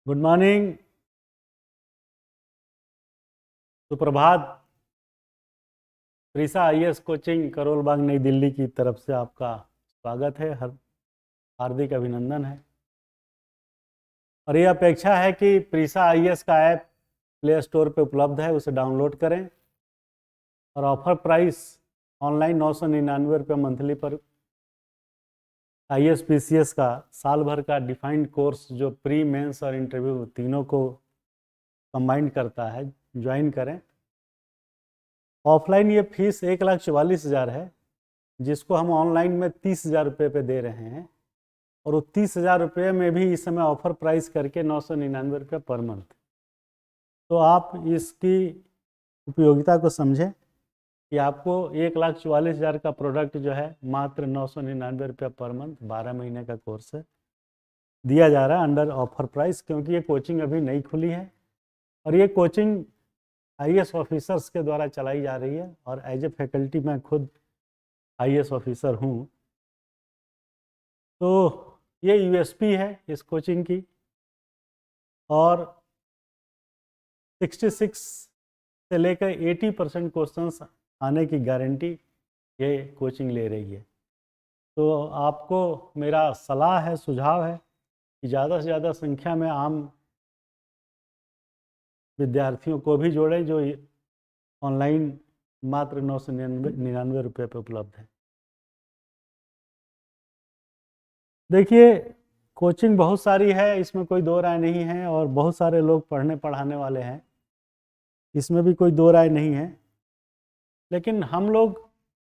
Good morning, सुप्रभात। प्रीसा IAS coaching Karol Bagh नई दिल्ली की तरफ से आपका स्वागत है। हार्दिक अभिनंदन है। और ये अपेक्षा है कि प्रीसा आईएएस का ऐप प्ले स्टोर पे उपलब्ध है, उसे डाउनलोड करें। और ऑफर प्राइस ऑनलाइन 999 रुपये मंथली पर आईएएस पीसीएस का साल भर का डिफाइंड कोर्स जो प्री मेंस और इंटरव्यू तीनों को कंबाइन करता है, ज्वाइन करें। ऑफलाइन ये फीस 1,44,000 है, जिसको हम ऑनलाइन में 30,000 रुपये पे दे रहे हैं। और वो 30,000 रुपये में भी इस समय ऑफर प्राइस करके 999 रुपये पर मंथ। तो आप इसकी उपयोगिता को समझें कि आपको 1,44,000 का प्रोडक्ट जो है मात्र 999 रुपये पर मंथ 12 महीने का कोर्स है दिया जा रहा है अंडर ऑफर प्राइस, क्योंकि ये कोचिंग अभी नई खुली है। और ये कोचिंग आईएएस ऑफिसर्स के द्वारा चलाई जा रही है। और एज ए फैकल्टी मैं खुद आईएएस ऑफिसर हूँ। तो ये यूएसपी है इस कोचिंग की। और 66 से लेकर 80% क्वेश्चंस आने की गारंटी ये कोचिंग ले रही है। तो आपको मेरा सलाह है, सुझाव है कि ज़्यादा से ज़्यादा संख्या में आम विद्यार्थियों को भी जोड़ें, जो ऑनलाइन मात्र 999 रुपये पर उपलब्ध है। देखिए, कोचिंग बहुत सारी है, इसमें कोई दो राय नहीं है। और बहुत सारे लोग पढ़ने पढ़ाने वाले हैं, इसमें भी कोई दो राय नहीं है। लेकिन हम लोग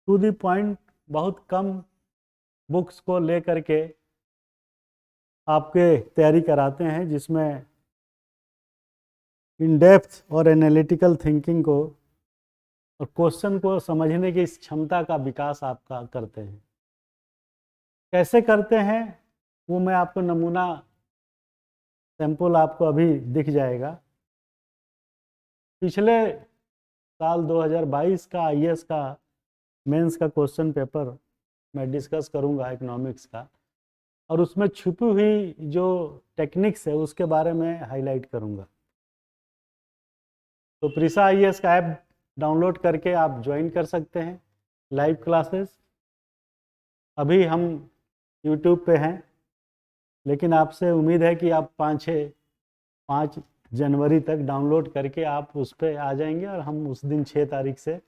टू दी पॉइंट बहुत कम बुक्स को ले करके आपके तैयारी कराते हैं, जिसमें इन डेप्थ और एनालिटिकल थिंकिंग को और क्वेश्चन को समझने की इस क्षमता का विकास आपका करते हैं। कैसे करते हैं वो मैं आपको नमूना सैंपल आपको अभी दिख जाएगा। पिछले साल 2022 का आईएएस का मेंस का क्वेश्चन पेपर मैं डिस्कस करूंगा इकोनॉमिक्स का, और उसमें छुपी हुई जो टेक्निक्स है उसके बारे में हाईलाइट करूंगा। तो प्रीसा आईएएस का ऐप डाउनलोड करके आप ज्वाइन कर सकते हैं लाइव क्लासेस। अभी हम यूट्यूब पे हैं, लेकिन आपसे उम्मीद है कि आप 5 जनवरी तक डाउनलोड करके आप उस पर आ जाएंगे। और हम उस दिन 6 तारीख से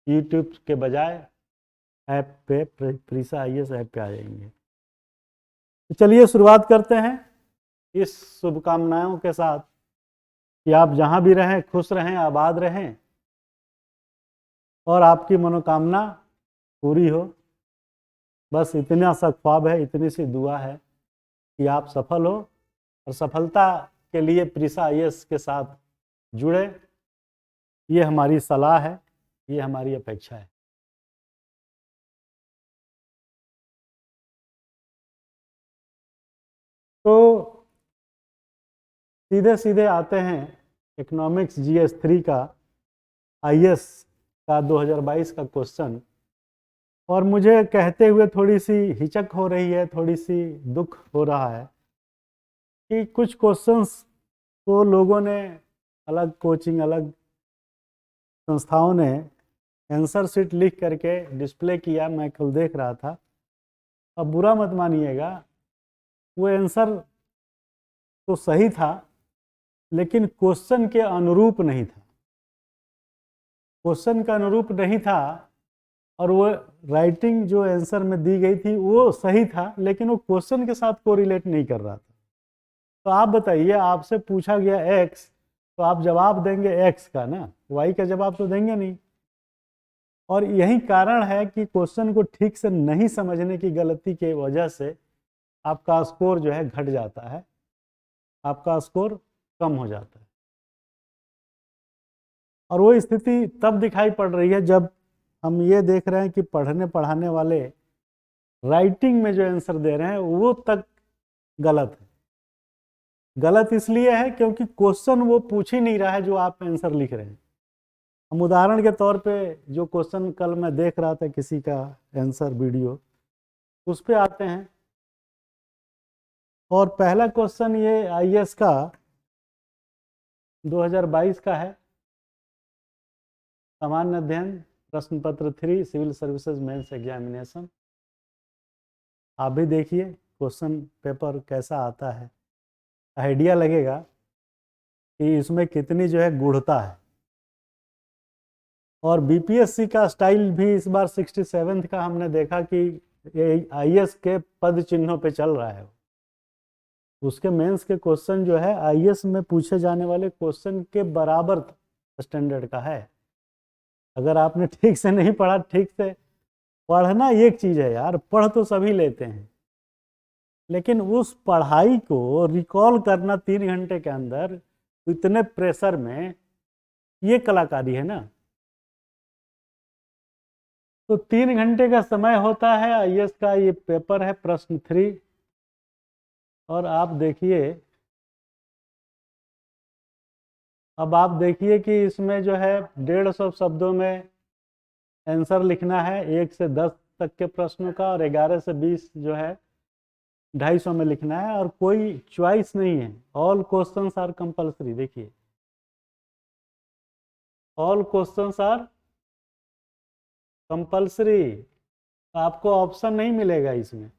यूट्यूब के बजाय ऐप पे प्रीसा आईएएस ऐप पे आ जाएंगे। तो चलिए शुरुआत करते हैं इस शुभकामनाओं के साथ कि आप जहाँ भी रहें खुश रहें, आबाद रहें और आपकी मनोकामना पूरी हो। बस इतना सा ख्वाब है, इतनी सी दुआ है कि आप सफल हो। और सफलता के लिए प्रीसा आईएएस के साथ जुड़े, ये हमारी सलाह है, ये हमारी अपेक्षा है। तो सीधे सीधे आते हैं इकोनॉमिक्स जीएस 3 का आईएएस का 2022 का क्वेश्चन। और मुझे कहते हुए थोड़ी सी हिचक हो रही है, थोड़ी सी दुख हो रहा है कि कुछ क्वेश्चंस को लोगों ने, अलग कोचिंग अलग संस्थाओं ने आंसर शीट लिख करके डिस्प्ले किया, मैं कल देख रहा था। अब बुरा मत मानिएगा, वो आंसर तो सही था लेकिन क्वेश्चन के अनुरूप नहीं था। क्वेश्चन का अनुरूप नहीं था और वो राइटिंग जो आंसर में दी गई थी वो सही था, लेकिन वो क्वेश्चन के साथ कोरिलेट नहीं कर रहा था। तो आप बताइए, आपसे पूछा गया एक्स, तो आप जवाब देंगे एक्स का ना, वाई का जवाब तो देंगे नहीं। और यही कारण है कि क्वेश्चन को ठीक से नहीं समझने की गलती के वजह से आपका स्कोर जो है घट जाता है, आपका स्कोर कम हो जाता है। और वो स्थिति तब दिखाई पड़ रही है जब हम ये देख रहे हैं कि पढ़ने पढ़ाने वाले राइटिंग में जो आंसर दे रहे हैं वो तक गलत है। गलत इसलिए है क्योंकि क्वेश्चन वो पूछ ही नहीं रहा है जो आप आंसर लिख रहे हैं। हम उदाहरण के तौर पे जो क्वेश्चन कल मैं देख रहा था किसी का आंसर वीडियो, उस पे आते हैं। और पहला क्वेश्चन ये आईएएस का 2022 का है, सामान्य अध्ययन प्रश्न पत्र 3 सिविल सर्विसेज मेंस एग्जामिनेशन। आप भी देखिए क्वेश्चन पेपर कैसा आता है, आइडिया लगेगा कि इसमें कितनी जो है गूढ़ता है। और बीपीएससी का स्टाइल भी इस बार 67 का हमने देखा कि आईएएस के पद चिन्हों पे चल रहा है। उसके मेंस के क्वेश्चन जो है आईएएस में पूछे जाने वाले क्वेश्चन के बराबर स्टैंडर्ड का है। अगर आपने ठीक से नहीं पढ़ा, ठीक से पढ़ना एक चीज़ है यार, पढ़ तो सभी लेते हैं, लेकिन उस पढ़ाई को रिकॉल करना 3 घंटे के अंदर इतने प्रेशर में, ये कलाकारी है ना। तो 3 घंटे का समय होता है आईएएस का, ये पेपर है प्रश्न 3। और आप देखिए, अब आप देखिए कि इसमें जो है 150 शब्दों में आंसर लिखना है, 1 से 10 तक के प्रश्नों का, और 11 से 20 जो है 250 में लिखना है, और कोई चॉइस नहीं है। All questions are compulsory. देखिए ऑल क्वेश्चंस आर कंपल्सरी, आपको ऑप्शन नहीं मिलेगा इसमें,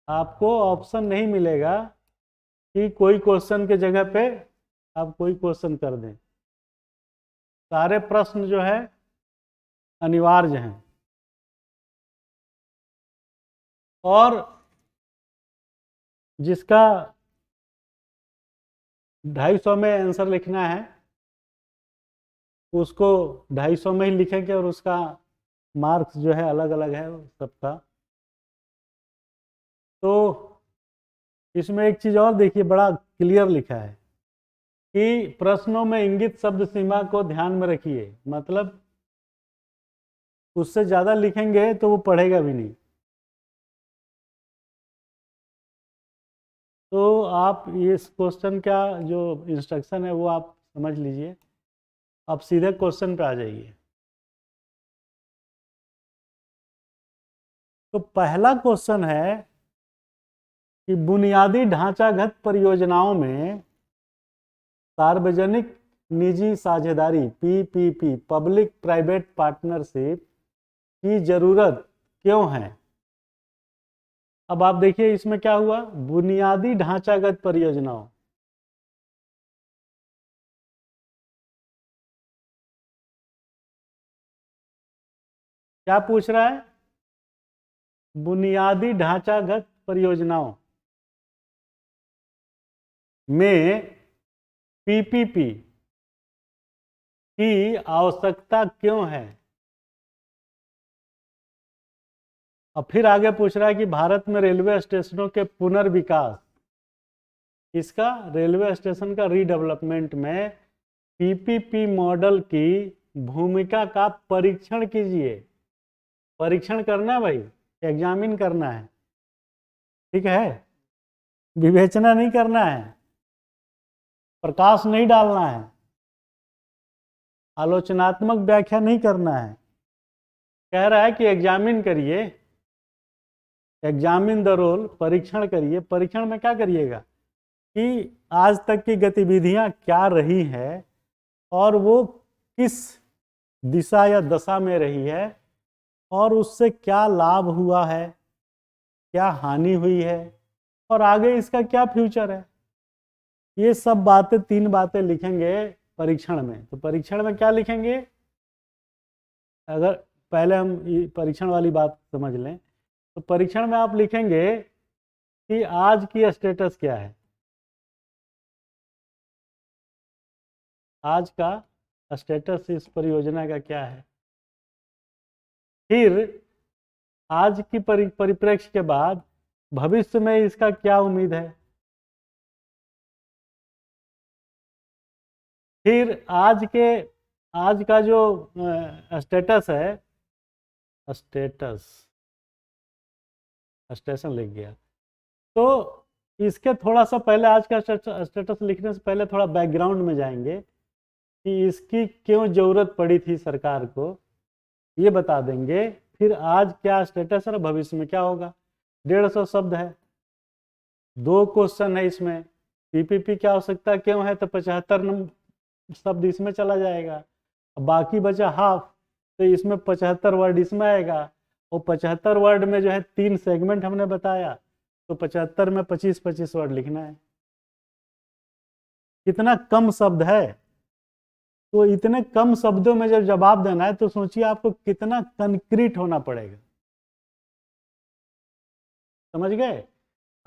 आपको ऑप्शन नहीं मिलेगा कि कोई क्वेश्चन के जगह पे आप कोई क्वेश्चन कर दें। सारे प्रश्न जो है अनिवार्य हैं। और जिसका 250 में आंसर लिखना है उसको 250 में ही लिखेंगे, और उसका मार्क्स जो है अलग अलग है सबका। तो इसमें एक चीज़ और देखिए, बड़ा क्लियर लिखा है कि प्रश्नों में इंगित शब्द सीमा को ध्यान में रखिए। मतलब उससे ज़्यादा लिखेंगे तो वो पढ़ेगा भी नहीं। तो आप इस क्वेश्चन का जो इंस्ट्रक्शन है वो आप समझ लीजिए। आप सीधे क्वेश्चन पे आ जाइए। तो पहला क्वेश्चन है कि बुनियादी ढांचागत परियोजनाओं में सार्वजनिक निजी साझेदारी पीपीपी पब्लिक प्राइवेट पार्टनरशिप की जरूरत क्यों है। अब आप देखिए इसमें क्या हुआ, बुनियादी ढांचागत परियोजनाओं। क्या पूछ रहा है, बुनियादी ढांचागत परियोजनाओं में पीपीपी की आवश्यकता क्यों है। और फिर आगे पूछ रहा है कि भारत में रेलवे स्टेशनों के पुनर्विकास, इसका रेलवे स्टेशन का रीडेवलपमेंट में पीपीपी मॉडल की भूमिका का परीक्षण कीजिए। परीक्षण करना है भाई, एग्जामिन करना है, ठीक है, विवेचना नहीं करना है, प्रकाश नहीं डालना है, आलोचनात्मक व्याख्या नहीं करना है। कह रहा है कि एग्जामिन करिए, एग्जामिन द रोल, परीक्षण करिए। परीक्षण में क्या करिएगा कि आज तक की गतिविधियां क्या रही है और वो किस दिशा या दशा में रही है, और उससे क्या लाभ हुआ है, क्या हानि हुई है, और आगे इसका क्या फ्यूचर है। ये सब बातें, 3 बातें लिखेंगे परीक्षण में। तो परीक्षण में क्या लिखेंगे, अगर पहले हम परीक्षण वाली बात समझ लें, तो परीक्षण में आप लिखेंगे कि आज की स्टेटस क्या है, आज का स्टेटस इस परियोजना का क्या है। फिर आज की परिप्रेक्ष्य के बाद भविष्य में इसका क्या उम्मीद है। फिर आज का जो स्टेटस है, स्टेशन लिख गया, तो इसके थोड़ा सा पहले, आज का स्टेटस लिखने से पहले थोड़ा बैकग्राउंड में जाएंगे कि इसकी क्यों जरूरत पड़ी थी सरकार को, ये बता देंगे। फिर आज क्या स्टेटस है और भविष्य में क्या होगा। 150 शब्द है, 2 क्वेश्चन है इसमें, पीपीपी की आवश्यकता क्यों है, तो 75 शब्द इसमें चला जाएगा, बाकी बचा हाफ, तो इसमें 75 वर्ड इसमें आएगा, और 75 वर्ड में जो है 3 सेगमेंट हमने बताया, तो 75 में 25-25 वर्ड लिखना है। कितना कम शब्द है, तो इतने कम शब्दों में जब जवाब देना है तो सोचिए आपको कितना कंक्रीट होना पड़ेगा। समझ गए?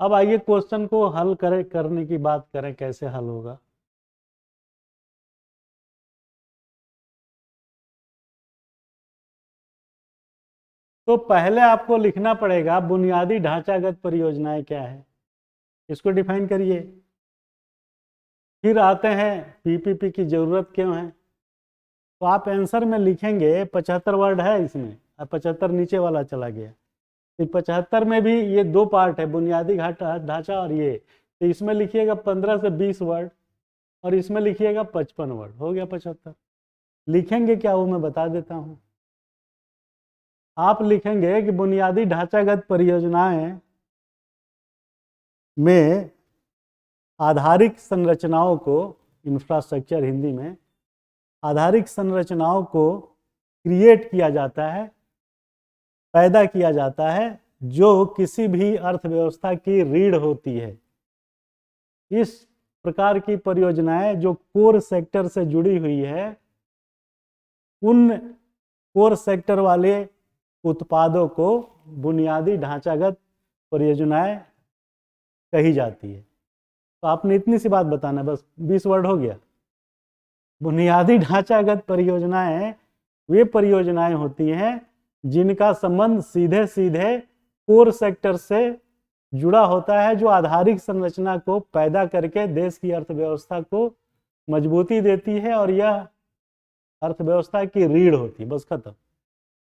अब आइए क्वेश्चन को हल करने की बात करें, कैसे हल होगा। तो पहले आपको लिखना पड़ेगा बुनियादी ढांचागत परियोजनाएं क्या है, इसको डिफाइन करिए। फिर आते हैं पीपीपी की जरूरत क्यों है, तो आप आंसर में लिखेंगे 75 वर्ड है इसमें, और 75 नीचे वाला चला गया, तो 75 में भी ये 2 पार्ट है, बुनियादी ढांचा और ये, तो इसमें लिखिएगा 15 से 20 वर्ड, और इसमें लिखिएगा 55 वर्ड, हो गया 75। लिखेंगे क्या वो मैं बता देता हूँ। आप लिखेंगे कि बुनियादी ढांचागत परियोजनाएं में आधारिक संरचनाओं को, इंफ्रास्ट्रक्चर हिंदी में, आधारिक संरचनाओं को क्रिएट किया जाता है, पैदा किया जाता है, जो किसी भी अर्थव्यवस्था की रीढ़ होती है। इस प्रकार की परियोजनाएं जो कोर सेक्टर से जुड़ी हुई है, उन कोर सेक्टर वाले उत्पादों को बुनियादी ढांचागत परियोजनाएं कही जाती है। तो आपने इतनी सी बात बताना है, बस 20 वर्ड हो गया। बुनियादी ढांचागत परियोजनाएं वे परियोजनाएं होती हैं जिनका संबंध सीधे सीधे कोर सेक्टर से जुड़ा होता है, जो आधारिक संरचना को पैदा करके देश की अर्थव्यवस्था को मजबूती देती है, और यह अर्थव्यवस्था की रीढ़ होती है। बस खत्म,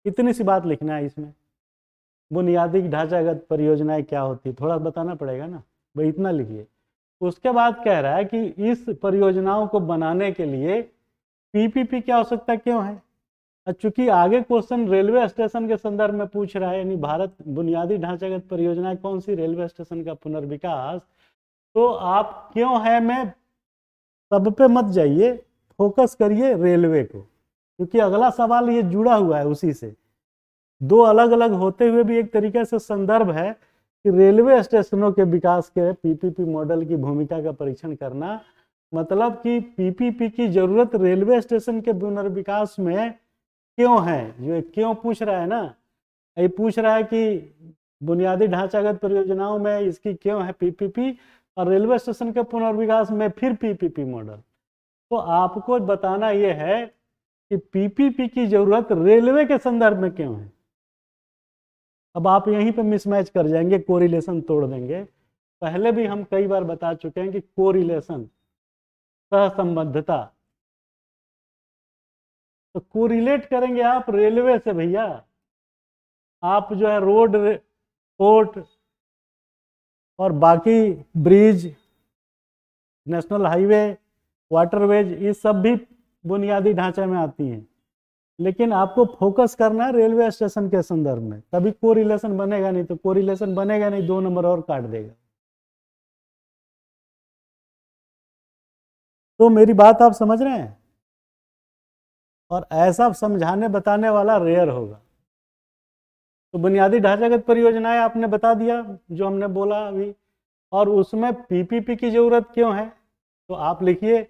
इतनी सी बात लिखना है इसमें। बुनियादी ढांचागत परियोजनाएं क्या होती है थोड़ा बताना पड़ेगा ना, भाई इतना लिखिए। उसके बाद कह रहा है कि इस परियोजनाओं को बनाने के लिए पीपीपी की आवश्यकता क्यों है। चूंकि आगे क्वेश्चन रेलवे स्टेशन के संदर्भ में पूछ रहा है, यानी भारत बुनियादी ढांचागत परियोजना कौन सी, रेलवे स्टेशन का पुनर्विकास, तो आप क्यों है में सब पे मत जाइए, फोकस करिए रेलवे को, क्योंकि अगला सवाल ये जुड़ा हुआ है उसी से। 2 अलग अलग होते हुए भी एक तरीके से संदर्भ है कि रेलवे स्टेशनों के विकास के पीपीपी मॉडल की भूमिका का परीक्षण करना, मतलब कि पीपीपी की जरूरत रेलवे स्टेशन के पुनर्विकास में क्यों है। जो क्यों पूछ रहा है ना, ये पूछ रहा है कि बुनियादी ढांचागत परियोजनाओं में इसकी क्यों है पीपीपी, और रेलवे स्टेशन के पुनर्विकास में फिर पीपीपी मॉडल। तो आपको बताना यह है कि पीपीपी की जरूरत रेलवे के संदर्भ में क्यों है। अब आप यहीं पे मिसमैच कर जाएंगे, कोरिलेशन तोड़ देंगे। पहले भी हम कई बार बता चुके हैं कि कोरिलेशन, सहसंबद्धता, तो कोरिलेट करेंगे आप रेलवे से भैया। आप जो है रोड, पोर्ट और बाकी ब्रिज, नेशनल हाईवे, वाटरवेज, ये सब भी बुनियादी ढांचे में आती हैं, लेकिन आपको फोकस करना है रेलवे स्टेशन के संदर्भ में, तभी कोरिलेशन बनेगा, नहीं तो कोरिलेशन बनेगा नहीं, 2 नंबर और काट देगा। तो मेरी बात आप समझ रहे हैं, और ऐसा समझाने बताने वाला रेयर होगा। तो बुनियादी ढांचागत परियोजनाएं आपने बता दिया जो हमने बोला अभी, और उसमें पीपीपी की जरूरत क्यों है, तो आप लिखिए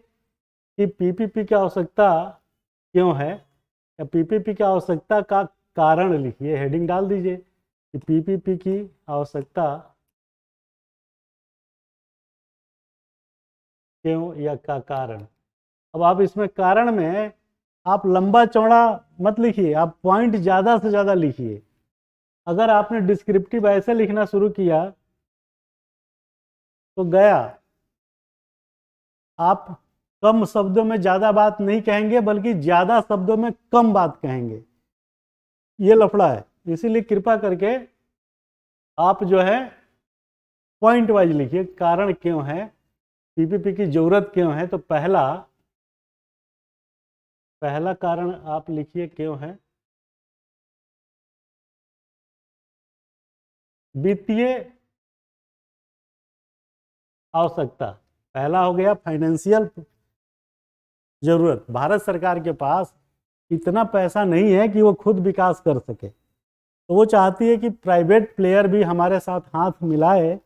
कि पीपीपी की आवश्यकता क्यों है, या पीपीपी की आवश्यकता का कारण लिखिए, हेडिंग डाल दीजिए कि पीपीपी की आवश्यकता क्यों या का कारण। अब आप इसमें कारण में आप लंबा चौड़ा मत लिखिए, आप पॉइंट ज़्यादा से ज़्यादा लिखिए। अगर आपने डिस्क्रिप्टिव ऐसे लिखना शुरू किया तो गया, आप कम शब्दों में ज़्यादा बात नहीं कहेंगे, बल्कि ज़्यादा शब्दों में कम बात कहेंगे, ये लफड़ा है। इसीलिए कृपा करके आप जो है पॉइंट वाइज लिखिए, कारण क्यों है, पीपीपी की जरूरत क्यों है। तो पहला कारण आप लिखिए क्यों है, वित्तीय आवश्यकता। पहला हो गया फाइनेंशियल जरूरत। भारत सरकार के पास इतना पैसा नहीं है कि वो खुद विकास कर सके, तो वो चाहती है कि प्राइवेट प्लेयर भी हमारे साथ हाथ मिलाए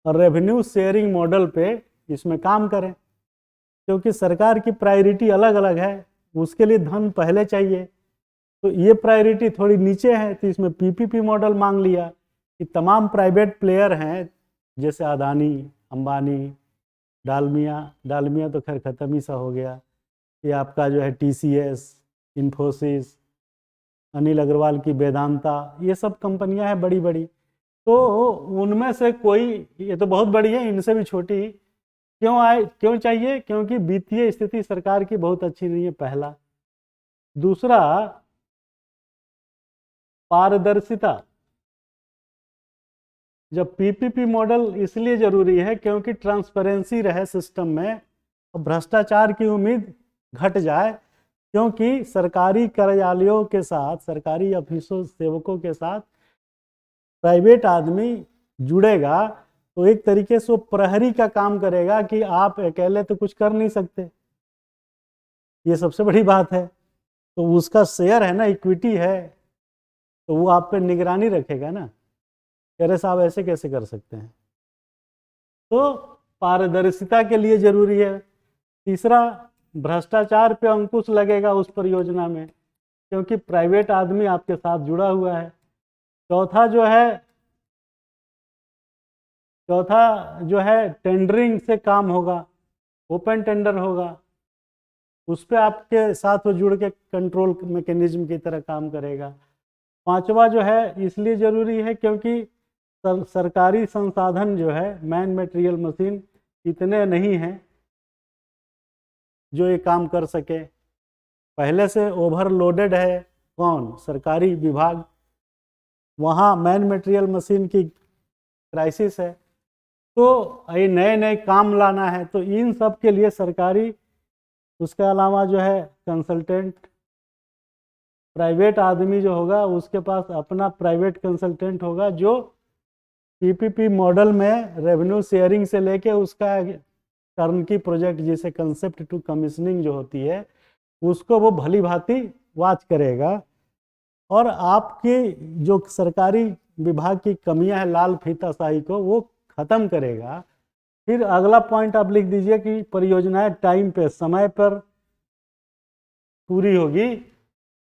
और रेवेन्यू शेयरिंग मॉडल पे इसमें काम करें, क्योंकि सरकार की प्रायोरिटी अलग अलग है, उसके लिए धन पहले चाहिए। तो ये प्रायोरिटी थोड़ी नीचे है, तो इसमें पीपीपी मॉडल मांग लिया कि तमाम प्राइवेट प्लेयर हैं जैसे अदानी, अंबानी, डालमिया तो खैर ख़त्म ही सा हो गया, ये आपका जो है टीसीएस, इन्फोसिस, अनिल अग्रवाल की वेदांता, ये सब कंपनियां हैं बड़ी बड़ी। तो उनमें से कोई, ये तो बहुत बड़ी है, इनसे भी छोटी क्यों चाहिए? क्योंकि वित्तीय स्थिति सरकार की बहुत अच्छी नहीं है, पहला। दूसरा, पारदर्शिता। जब पीपीपी मॉडल इसलिए जरूरी है क्योंकि ट्रांसपेरेंसी रहे सिस्टम में और भ्रष्टाचार की उम्मीद घट जाए, क्योंकि सरकारी कार्यालयों के साथ, सरकारी ऑफिसों, सेवकों के साथ प्राइवेट आदमी जुड़ेगा तो एक तरीके से वो प्रहरी का काम करेगा कि आप अकेले तो कुछ कर नहीं सकते, ये सबसे बड़ी बात है। तो उसका शेयर है ना, इक्विटी है, तो वो आप पे निगरानी रखेगा ना, अरे साहब ऐसे कैसे कर सकते हैं। तो पारदर्शिता के लिए जरूरी है। तीसरा, भ्रष्टाचार पे अंकुश लगेगा उस परियोजना में, क्योंकि प्राइवेट आदमी आपके साथ जुड़ा हुआ है। चौथा जो है टेंडरिंग से काम होगा, ओपन टेंडर होगा, उस पर आपके साथ वो जुड़ के कंट्रोल मैकेनिज्म की तरह काम करेगा। पांचवा जो है इसलिए जरूरी है क्योंकि सरकारी संसाधन जो है, मैन मटेरियल मशीन इतने नहीं हैं जो ये काम कर सके, पहले से ओवरलोडेड है कौन? सरकारी विभाग, वहाँ मैन मटेरियल मशीन की क्राइसिस है। तो ये नए नए काम लाना है, तो इन सब के लिए सरकारी, उसके अलावा जो है कंसल्टेंट, प्राइवेट आदमी जो होगा उसके पास अपना प्राइवेट कंसल्टेंट होगा, जो पीपीपी मॉडल में रेवेन्यू शेयरिंग से लेके उसका टर्नकी प्रोजेक्ट जिसे कंसेप्ट टू कमीशनिंग जो होती है, उसको वो भली भांति वॉच करेगा और आपकी जो सरकारी विभाग की कमियां हैं, लाल फीताशाही को वो ख़त्म करेगा। फिर अगला पॉइंट आप लिख दीजिए कि परियोजनाएं टाइम पे, समय पर पूरी होगी,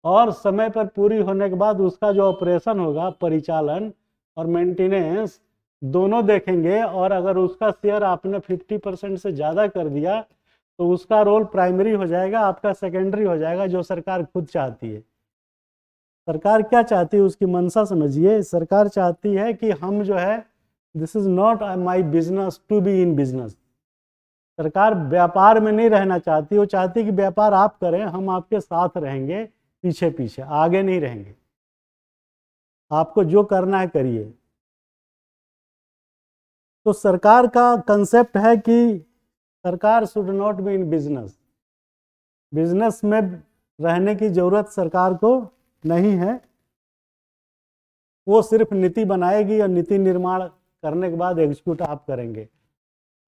और समय पर पूरी होने के बाद उसका जो ऑपरेशन होगा, परिचालन और मेंटेनेंस दोनों देखेंगे, और अगर उसका शेयर आपने 50% से ज़्यादा कर दिया तो उसका रोल प्राइमरी हो जाएगा, आपका सेकेंडरी हो जाएगा, जो सरकार खुद चाहती है। सरकार क्या चाहती है, उसकी मंशा समझिए। सरकार चाहती है कि हम जो है, this is not my business to be in business. सरकार व्यापार में नहीं रहना चाहती, वो चाहती है कि व्यापार आप करें, हम आपके साथ रहेंगे, पीछे पीछे, आगे नहीं रहेंगे, आपको जो करना है करिए। तो सरकार का कंसेप्ट है कि सरकार should not be in business, business में रहने की जरूरत सरकार को नहीं है, वो सिर्फ नीति बनाएगी और नीति निर्माण करने के बाद एग्जीक्यूट आप करेंगे।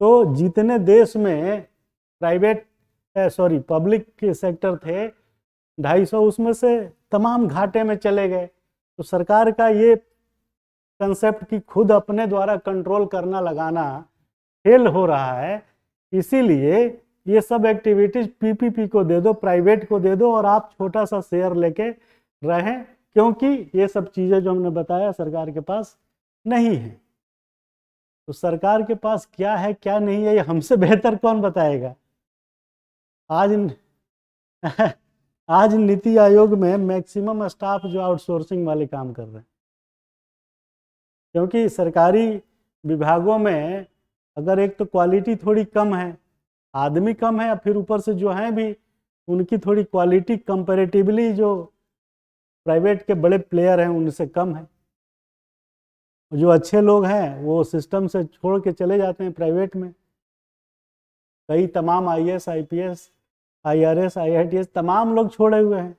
तो जितने देश में पब्लिक के सेक्टर थे 250, उसमें से तमाम घाटे में चले गए। तो सरकार का ये कंसेप्ट कि खुद अपने द्वारा कंट्रोल करना लगाना फेल हो रहा है, इसीलिए ये सब एक्टिविटीज पीपीपी को दे दो, प्राइवेट को दे दो, और आप छोटा सा शेयर लेके रहें, क्योंकि ये सब चीज़ें जो हमने बताया सरकार के पास नहीं है। तो सरकार के पास क्या है क्या नहीं है, ये हमसे बेहतर कौन बताएगा। आज आज नीति आयोग में मैक्सिमम स्टाफ जो आउटसोर्सिंग वाले काम कर रहे हैं, क्योंकि सरकारी विभागों में अगर एक तो क्वालिटी थोड़ी कम है, आदमी कम है, फिर ऊपर से जो हैं भी उनकी थोड़ी क्वालिटी कंपैरेटिवली जो प्राइवेट के बड़े प्लेयर हैं उनसे कम है। जो अच्छे लोग हैं वो सिस्टम से छोड़ के चले जाते हैं प्राइवेट में। कई तमाम आईएएस, आईपीएस, आईआरएस, आईआईटीएस तमाम लोग छोड़े हुए हैं।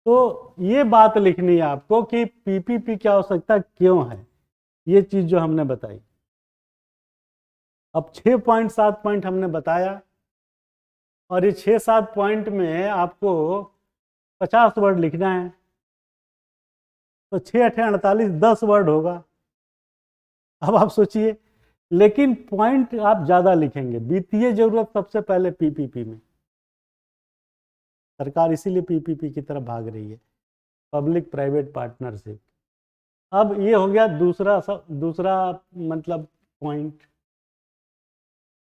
तो ये बात लिखनी है आपको कि पीपीपी की आवश्यकता क्यों है, ये चीज जो हमने बताई। अब 6.7 पॉइंट हमने बताया, और ये 6-7 पॉइंट में आपको 50 वर्ड लिखना है, तो 6×8 = 10 वर्ड होगा। अब आप सोचिए, लेकिन पॉइंट आप ज़्यादा लिखेंगे। वित्तीय जरूरत सबसे पहले पीपीपी में, सरकार इसीलिए पीपीपी की तरफ भाग रही है, पब्लिक प्राइवेट पार्टनरशिप। अब ये हो गया दूसरा मतलब पॉइंट।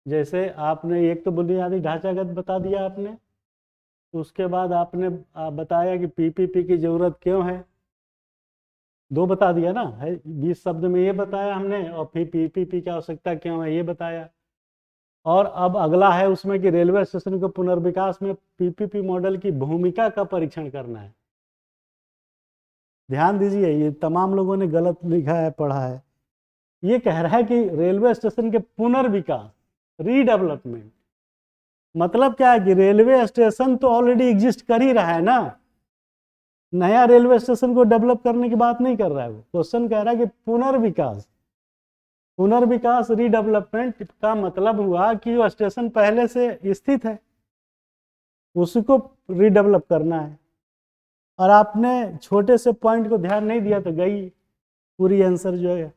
जैसे आपने एक तो बुनियादी ढांचागत बता दिया आपने, उसके बाद आपने बताया कि पीपीपी की ज़रूरत क्यों है, 2 बता दिया ना, है 20 शब्द में ये बताया हमने, और फिर पीपीपी की आवश्यकता क्यों है ये बताया। और अब अगला है उसमें कि रेलवे स्टेशन के पुनर्विकास में पीपीपी मॉडल की भूमिका का परीक्षण करना है। ध्यान दीजिए, ये तमाम लोगों ने गलत लिखा है, पढ़ा है। ये कह रहा है कि रेलवे स्टेशन के पुनर्विकास, रीडेवलपमेंट, मतलब क्या है कि रेलवे स्टेशन तो ऑलरेडी एग्जिस्ट कर ही रहा है ना, नया रेलवे स्टेशन को डेवलप करने की बात नहीं कर रहा है वो। क्वेश्चन कह रहा है कि पुनर्विकास रीडेवलपमेंट का मतलब हुआ कि वो स्टेशन पहले से स्थित है, उसको रीडेवलप करना है। और आपने छोटे से पॉइंट को ध्यान नहीं दिया तो गई पूरी आंसर जो है।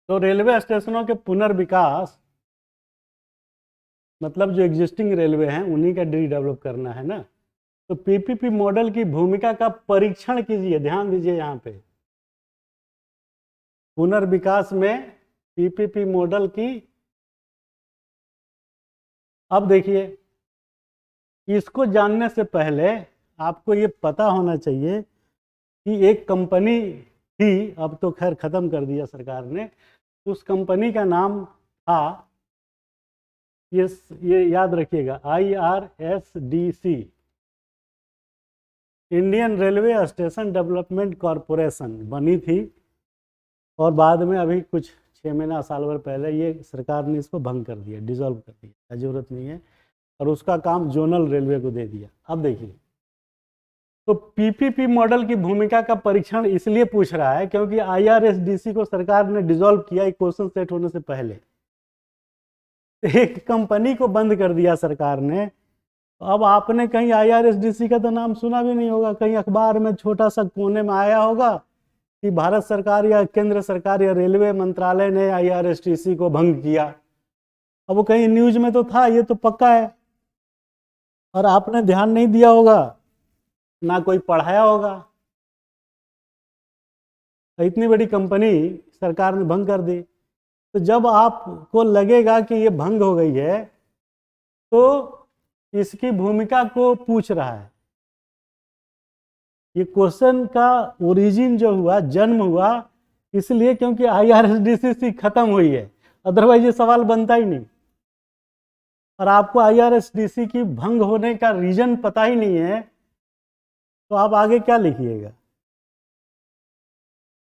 तो रेलवे स्टेशनों के पुनर्विकास मतलब जो एग्जिस्टिंग रेलवे हैं उन्हीं का रीडेवलप करना है ना। तो पीपीपी मॉडल की भूमिका का परीक्षण कीजिए, ध्यान दीजिए यहाँ पे, पुनर्विकास में पीपीपी मॉडल की। अब देखिए, इसको जानने से पहले आपको ये पता होना चाहिए कि एक कंपनी थी, अब तो खैर ख़त्म कर दिया सरकार ने, उस कंपनी का नाम था, ये याद रखिएगा, IRSDC, Indian railway station development corporation बनी थी। और बाद में अभी कुछ 6 महीना साल भर पहले ये सरकार ने इसको भंग कर दिया, डिसॉल्व कर दिया, ज़रूरत नहीं है, और उसका काम जोनल रेलवे को दे दिया। अब देखिए, तो पीपीपी मॉडल की भूमिका का परीक्षण इसलिए पूछ रहा है क्योंकि IRSDC को सरकार ने डिसॉल्व किया एक क्वेश्चन सेट होने से पहले, एक कंपनी को बंद कर दिया सरकार ने। अब आपने कहीं IRSDC का तो नाम सुना भी नहीं होगा, कहीं अखबार में छोटा सा कोने में आया होगा कि भारत सरकार या केंद्र सरकार या रेलवे मंत्रालय ने IRSDC को भंग किया। अब वो कहीं न्यूज में तो था, ये तो पक्का है, और आपने ध्यान नहीं दिया होगा, ना कोई पढ़ाया होगा। तो इतनी बड़ी कंपनी सरकार ने भंग कर दी। तो जब आपको लगेगा कि ये भंग हो गई है तो इसकी भूमिका को पूछ रहा है। ये क्वेश्चन का ओरिजिन जो हुआ, जन्म हुआ इसलिए क्योंकि IRSDC खत्म हुई है, अदरवाइज ये सवाल बनता ही नहीं। और आपको IRSDC की भंग होने का रीजन पता ही नहीं है तो आप आगे क्या लिखिएगा।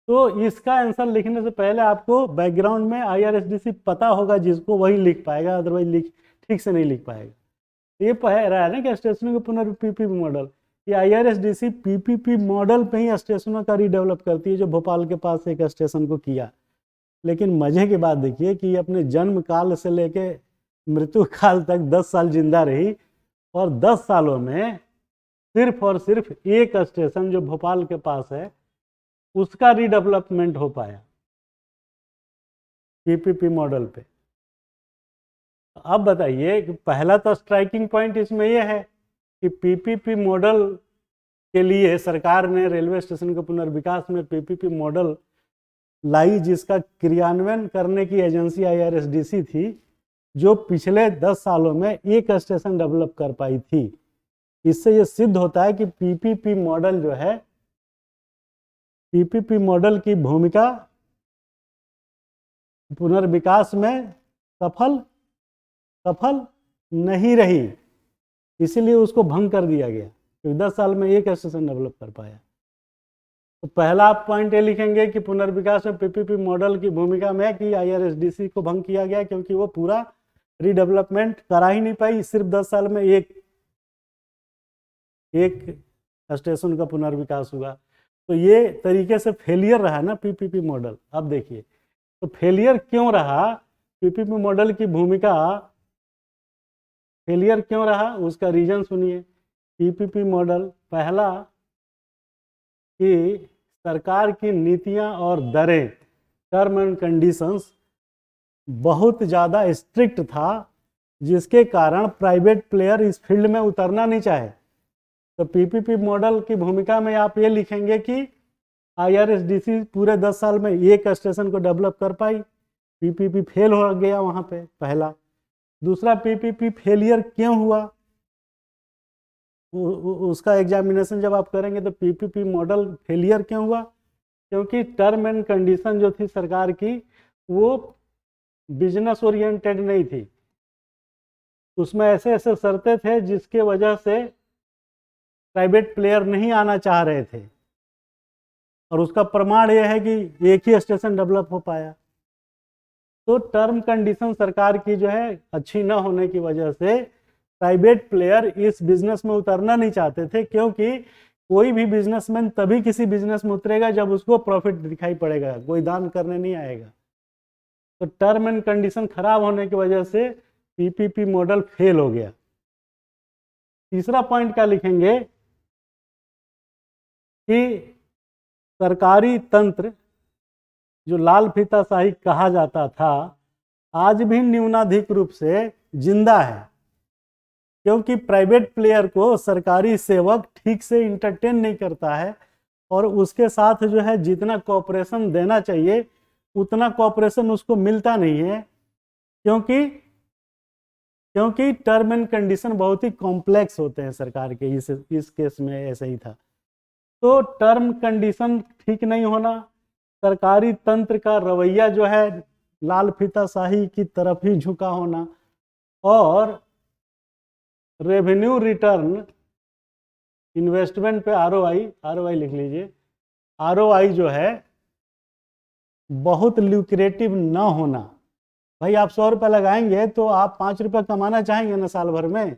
तो इसका आंसर लिखने से पहले आपको बैकग्राउंड में IRSDC पता होगा, जिसको वही लिख पाएगा, अदरवाइज ठीक से नहीं लिख पाएगा। ये कह रहा है ना कि स्टेशनों के पुनर्पीपीपी मॉडल, ये IRSDC पीपीपी मॉडल पे ही स्टेशनों का रीडेवलप करती है, जो भोपाल के पास एक स्टेशन को किया। लेकिन मजे की बात देखिए कि अपने जन्म काल से लेके मृत्यु काल तक 10 साल जिंदा रही, और 10 सालों में सिर्फ और सिर्फ एक स्टेशन जो भोपाल के पास है उसका रीडेवलपमेंट हो पाया पीपीपी मॉडल पे। अब बताइए कि पहला तो स्ट्राइकिंग पॉइंट इसमें यह है कि पीपीपी मॉडल के लिए सरकार ने रेलवे स्टेशन के पुनर्विकास में पीपीपी मॉडल लाई, जिसका क्रियान्वयन करने की एजेंसी IRSDC थी, जो पिछले 10 सालों में एक स्टेशन डेवलप कर पाई थी। इससे यह सिद्ध होता है कि पीपीपी मॉडल जो है, पीपीपी मॉडल की भूमिका पुनर्विकास में सफल नहीं रही, इसीलिए उसको भंग कर दिया गया, क्योंकि 10 साल में एक स्टेशन डेवलप कर पाया। तो पहला आप पॉइंट ये लिखेंगे कि पुनर्विकास में पीपीपी मॉडल की भूमिका में कि IRSDC को भंग किया गया क्योंकि वो पूरा रीडेवलपमेंट करा ही नहीं पाई, सिर्फ 10 साल में एक स्टेशन का पुनर्विकास हुआ। तो ये तरीके से फेलियर रहा ना पीपीपी मॉडल। अब देखिए तो फेलियर क्यों रहा, पीपीपी मॉडल की भूमिका फेलियर क्यों रहा, उसका रीजन सुनिए। पीपीपी मॉडल पहला कि सरकार की नीतियां और दरें, टर्म एंड कंडीशंस बहुत ज़्यादा स्ट्रिक्ट था, जिसके कारण प्राइवेट प्लेयर इस फील्ड में उतरना नहीं चाहे। तो पीपीपी मॉडल की भूमिका में आप ये लिखेंगे कि आईआरएसडीसी पूरे 10 साल में एक स्टेशन को डेवलप कर पाई, पीपीपी फेल हो गया वहाँ पे, पहला। दूसरा, पीपीपी फेलियर क्यों हुआ, उसका एग्जामिनेशन जब आप करेंगे तो पीपीपी मॉडल फेलियर क्यों हुआ, क्योंकि टर्म एंड कंडीशन जो थी सरकार की वो बिजनेस ओरिएंटेड नहीं थी। उसमें ऐसे ऐसे शर्तें थे जिसके वजह से प्राइवेट प्लेयर नहीं आना चाह रहे थे, और उसका प्रमाण यह है कि एक ही स्टेशन डेवलप हो पाया। तो टर्म कंडीशन सरकार की जो है अच्छी न होने की वजह से प्राइवेट प्लेयर इस बिजनेस में उतरना नहीं चाहते थे, क्योंकि कोई भी बिजनेसमैन तभी किसी बिजनेस में उतरेगा जब उसको प्रॉफिट दिखाई पड़ेगा, कोई दान करने नहीं आएगा। तो टर्म एंड कंडीशन खराब होने की वजह से पीपीपी मॉडल फेल हो गया। तीसरा पॉइंट क्या लिखेंगे कि सरकारी तंत्र जो लाल फीताशाही कहा जाता था आज भी न्यूनाधिक रूप से जिंदा है, क्योंकि प्राइवेट प्लेयर को सरकारी सेवक ठीक से इंटरटेन नहीं करता है, और उसके साथ जो है जितना कोऑपरेशन देना चाहिए उतना कोऑपरेशन उसको मिलता नहीं है, क्योंकि टर्म एंड कंडीशन बहुत ही कॉम्प्लेक्स होते हैं सरकार के। इस केस में ऐसा ही था। तो टर्म कंडीशन ठीक नहीं होना, सरकारी तंत्र का रवैया जो है लाल फीताशाही की तरफ ही झुका होना, और रेवेन्यू रिटर्न इन्वेस्टमेंट पे आरओआई लिख लीजिए, आरओआई जो है बहुत ल्यूक्रेटिव ना होना। भाई आप 100 रुपये लगाएंगे तो आप 5 रुपये कमाना चाहेंगे ना साल भर में,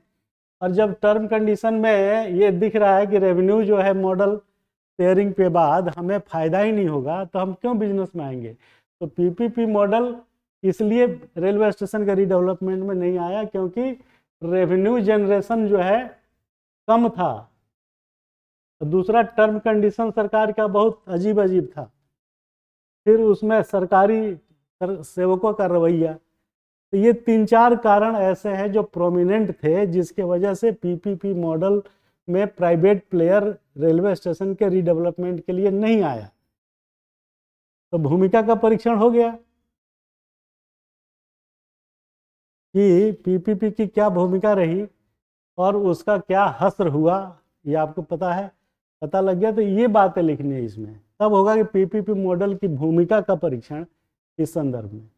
और जब टर्म कंडीशन में ये दिख रहा है कि रेवेन्यू जो है मॉडल शेयरिंग के बाद हमें फ़ायदा ही नहीं होगा, तो हम क्यों बिजनेस में आएंगे। तो पीपीपी मॉडल इसलिए रेलवे स्टेशन के रीडेवलपमेंट में नहीं आया, क्योंकि रेवेन्यू जनरेशन जो है कम था। दूसरा, टर्म कंडीशन सरकार का बहुत अजीब था। फिर उसमें सरकारी सेवकों का रवैया। तो ये 3-4 कारण ऐसे हैं जो प्रोमिनेंट थे, जिसके वजह से पीपीपी मॉडल में प्राइवेट प्लेयर रेलवे स्टेशन के रीडेवलपमेंट के लिए नहीं आया। तो भूमिका का परीक्षण हो गया कि पीपीपी की क्या भूमिका रही और उसका क्या हश्र हुआ, ये आपको पता लग गया। तो ये बातें लिखनी है इसमें, तब होगा कि पीपीपी मॉडल की भूमिका का परीक्षण इस संदर्भ में।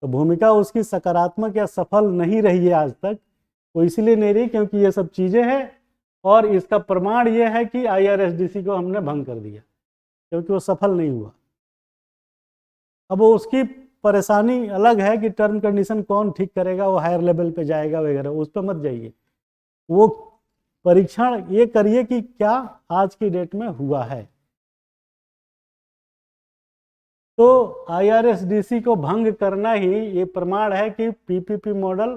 तो भूमिका उसकी सकारात्मक या सफल नहीं रही है आज तक, वो इसलिए नहीं रही क्योंकि ये सब चीज़ें हैं, और इसका प्रमाण ये है कि आईआरएसडीसी को हमने भंग कर दिया क्योंकि वो सफल नहीं हुआ। अब वो उसकी परेशानी अलग है कि टर्म कंडीशन कौन ठीक करेगा, वो हायर लेवल पे जाएगा वगैरह, उस पर मत जाइए। वो परीक्षण ये करिए कि क्या आज की डेट में हुआ है। तो आईआरएसडीसी को भंग करना ही ये प्रमाण है कि पीपीपी मॉडल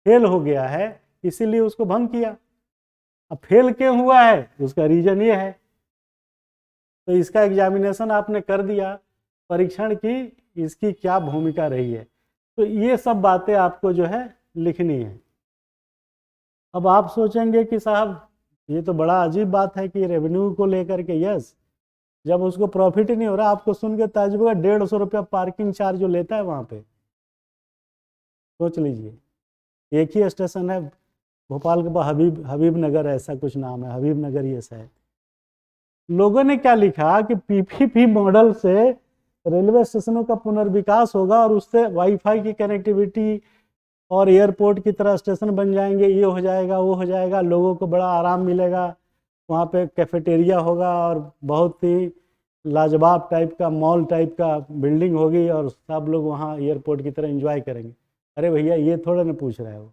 फेल हो गया है, इसीलिए उसको भंग किया। अब फेल क्यों हुआ है उसका रीजन ये है। तो इसका एग्जामिनेशन आपने कर दिया, परीक्षण की इसकी क्या भूमिका रही है, तो ये सब बातें आपको जो है लिखनी है। अब आप सोचेंगे कि साहब ये तो बड़ा अजीब बात है कि रेवेन्यू को लेकर के, यस, जब उसको प्रॉफिट ही नहीं हो रहा, आपको सुन के ताज्जुब होगा 150 रुपया पार्किंग चार्ज जो लेता है वहाँ पे। सोच लीजिए, एक ही स्टेशन है भोपाल के पास, हबीब नगर ऐसा कुछ नाम है, हबीब नगर ये शायद। लोगों ने क्या लिखा कि पीपीपी मॉडल से रेलवे स्टेशनों का पुनर्विकास होगा और उससे वाईफाई की कनेक्टिविटी और एयरपोर्ट की तरह स्टेशन बन जाएंगे, ये हो जाएगा वो हो जाएगा, लोगों को बड़ा आराम मिलेगा, वहाँ पे कैफेटेरिया होगा और बहुत ही लाजवाब टाइप का मॉल टाइप का बिल्डिंग होगी और सब लोग वहाँ एयरपोर्ट की तरह एंजॉय करेंगे। अरे भैया ये थोड़ा ना पूछ रहे हो,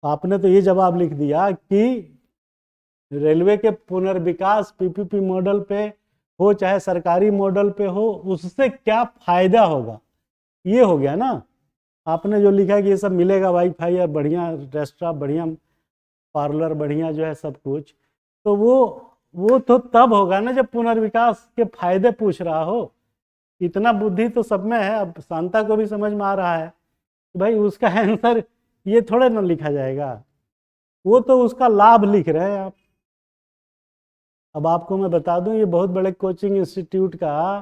आपने तो ये जवाब लिख दिया कि रेलवे के पुनर्विकास पीपीपी मॉडल पे हो चाहे सरकारी मॉडल पे हो, उससे क्या फायदा होगा, ये हो गया ना। आपने जो लिखा है कि ये सब मिलेगा, वाईफाई और बढ़िया रेस्टोरेंट, बढ़िया पार्लर, बढ़िया जो है सब कुछ, तो वो तो तब होगा ना जब पुनर्विकास के फायदे पूछ रहा हो। इतना बुद्धि तो सब में है। अब शांता को भी समझ में आ रहा है कि भाई उसका आंसर ये थोड़े ना लिखा जाएगा, वो तो उसका लाभ लिख रहे हैं आप। अब आपको मैं बता दूं, ये बहुत बड़े कोचिंग इंस्टीट्यूट का